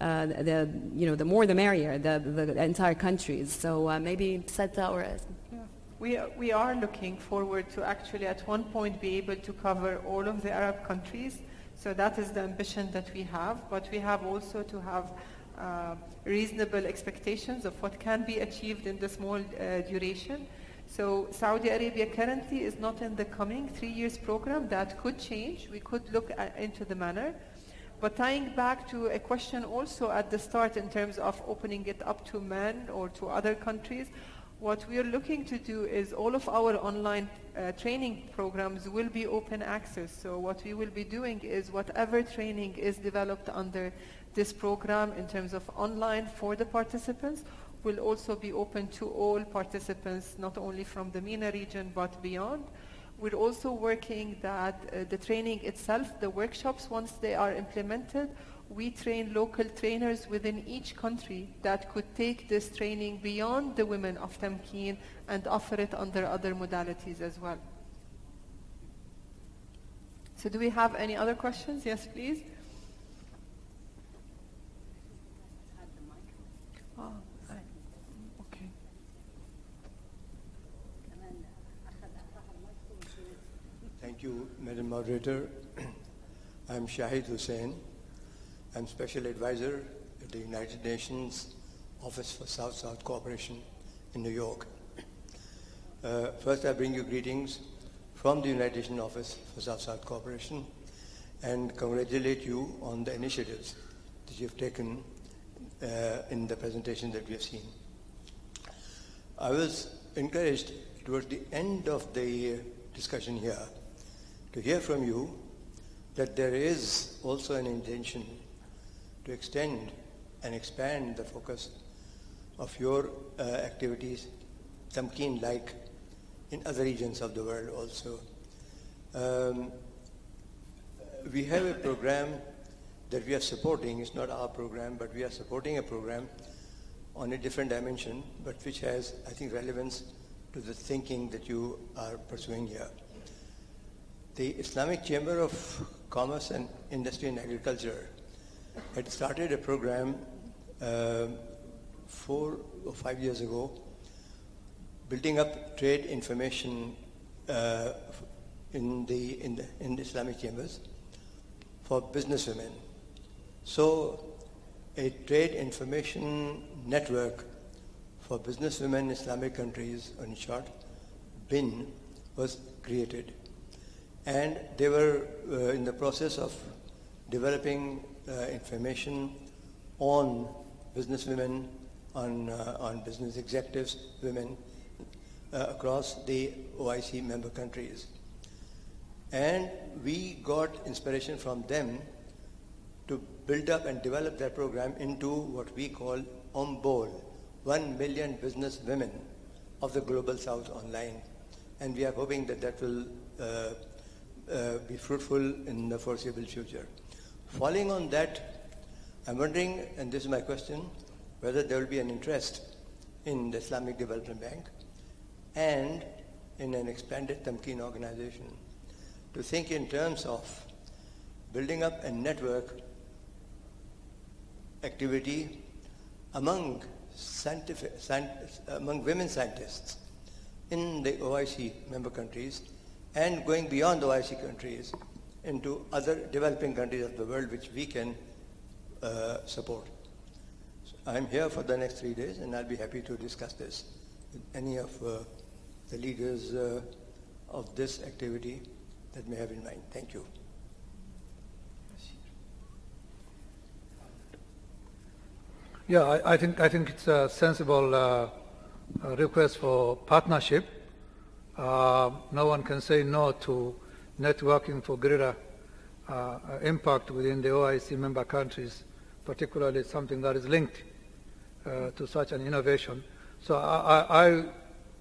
more the merrier, the entire countries. So maybe Seta or we are looking forward to actually at one point be able to cover all of the Arab countries. So that is the ambition that we have. But we have also to have reasonable expectations of what can be achieved in the small duration. So Saudi Arabia currently is not in the coming 3 years program. That could change. We could look into the manner. But tying back to a question also at the start in terms of opening it up to men or to other countries, what we are looking to do is all of our online training programs will be open access. So what we will be doing is whatever training is developed under this program in terms of online for the participants will also be open to all participants, not only from the MENA region but beyond. We're also working that the training itself, the workshops, once they are implemented, we train local trainers within each country that could take this training beyond the women of Tamkeen and offer it under other modalities as well. So do we have any other questions? Yes, please. Oh, okay. Thank you, Madam Moderator. I'm Shahid Hussain. I'm Special Advisor at the United Nations Office for South-South Cooperation in New York. First, I bring you greetings from the United Nations Office for South-South Cooperation and congratulate you on the initiatives that you've taken in the presentation that we have seen. I was encouraged towards the end of the discussion here to hear from you that there is also an intention to extend and expand the focus of your activities, Tamkeen like, in other regions of the world also. We have a program that we are supporting. It's not our program, but we are supporting a program on a different dimension, but which has, I think, relevance to the thinking that you are pursuing here. The Islamic Chamber of Commerce and Industry and Agriculture had started a program 4 or 5 years ago, building up trade information in the Islamic chambers for businesswomen. So a trade information network for businesswomen in Islamic countries, in short, BIN, was created. And they were in the process of developing information on businesswomen, on business executives, women, across the OIC member countries. And we got inspiration from them to build up and develop that program into what we call OMBOL, 1 million business women of the Global South online. And we are hoping that that will be fruitful in the foreseeable future. Following on that, I'm wondering, and this is my question, whether there will be an interest in the Islamic Development Bank and in an expanded Tamkeen organization to think in terms of building up a network activity among women scientists in the OIC member countries and going beyond the OIC countries into other developing countries of the world which we can support. So I'm here for the next 3 days and I'll be happy to discuss this with any of the leaders of this activity that may have in mind. Thank you. Yeah, I think it's a sensible request for partnership. No one can say no to networking for greater impact within the OIC member countries, particularly something that is linked to such an innovation. So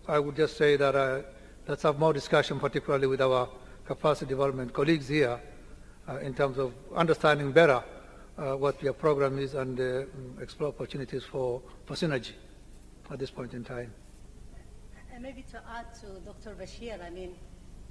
I would just say that let's have more discussion, particularly with our capacity development colleagues here, in terms of understanding better what your program is and explore opportunities for synergy at this point in time. And maybe to add to Dr. Bashir, I mean,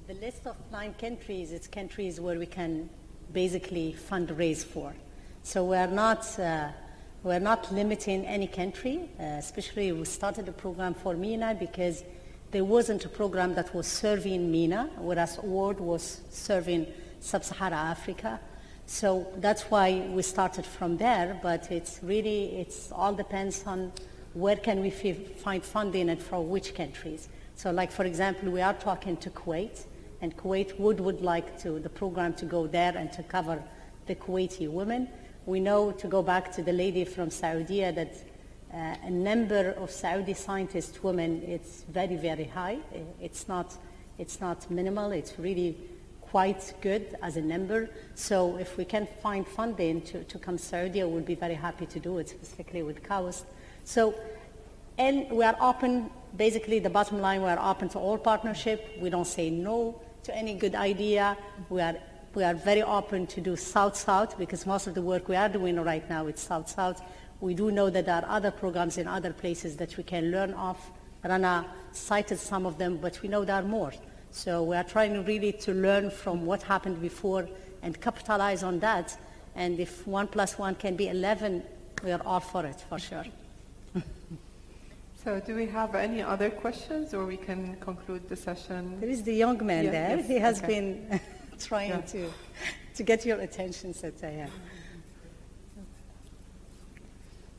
the list of 9 countries, it's countries where we can basically fundraise for. So we're not limiting any country, especially we started a program for MENA because there wasn't a program that was serving MENA, whereas Award was serving Sub-Saharan Africa. So that's why we started from there, but it's all depends on where can we find funding and for which countries. So like, for example, we are talking to Kuwait, and Kuwait would like the program to go there and to cover the Kuwaiti women. We know, to go back to the lady from Saudi, that a number of Saudi scientist women, it's very, very high. It's not minimal, it's really quite good as a number. So if we can find funding to come Saudi, we'll be very happy to do it, specifically with cows. So, and we are open, basically the bottom line, we are open to all partnership. We don't say no to any good idea. We are very open to do South-South because most of the work we are doing right now is South-South. We do know that there are other programs in other places that we can learn of. Rana cited some of them, but we know there are more. So we are trying really to learn from what happened before and capitalize on that. And if 1 + 1 can be 11, we are all for it, for sure. So do we have any other questions, or we can conclude the session? There is the young man there. Yes, He has okay. been trying to get your attention, Satya.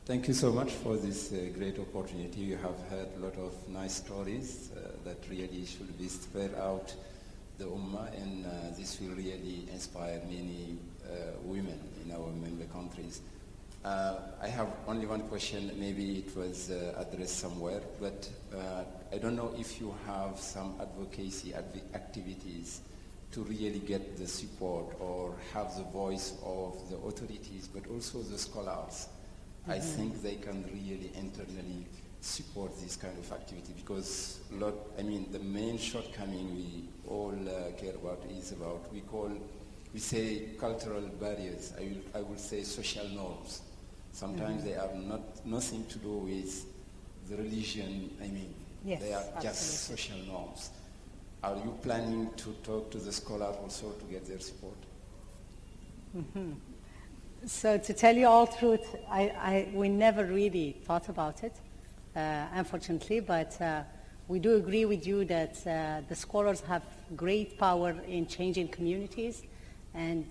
Thank you so much for this great opportunity. You have heard a lot of nice stories that really should be spread out the Ummah, and this will really inspire many women in our member countries. I have only one question. Maybe it was addressed somewhere, but I don't know if you have some advocacy activities to really get the support or have the voice of the authorities, but also the scholars. I think they can really internally support this kind of activity, because the main shortcoming we all care about is about, we say cultural barriers. I will say social norms. Sometimes they have nothing to do with the religion. Yes, they are just absolutely. social norms. Are you planning to talk to the scholars also to get their support? So to tell you all truth, we never really thought about it, unfortunately, but we do agree with you that the scholars have great power in changing communities, and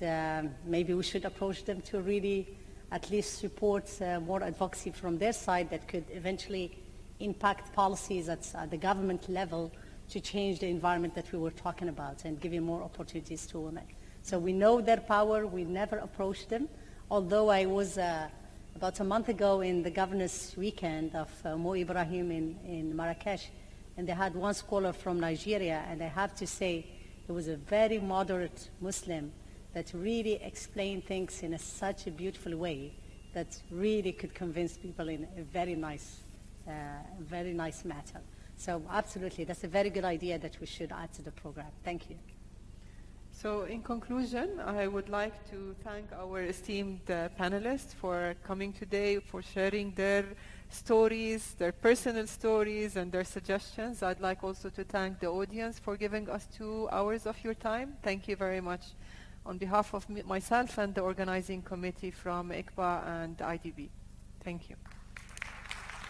maybe we should approach them to really at least support more advocacy from their side that could eventually impact policies at the government level to change the environment that we were talking about and giving more opportunities to women. So we know their power. We never approached them. Although I was about a month ago in the governor's weekend of Mo Ibrahim in Marrakesh, and they had one scholar from Nigeria, and I have to say he was a very moderate Muslim that really explained things in such a beautiful way that really could convince people in a very nice matter. So absolutely, that's a very good idea that we should add to the program. Thank you. So in conclusion, I would like to thank our esteemed panelists for coming today, for sharing their stories, their personal stories, and their suggestions. I'd like also to thank the audience for giving us 2 hours of your time. Thank you very much on behalf of myself and the organizing committee from ICBA and IDB. Thank you.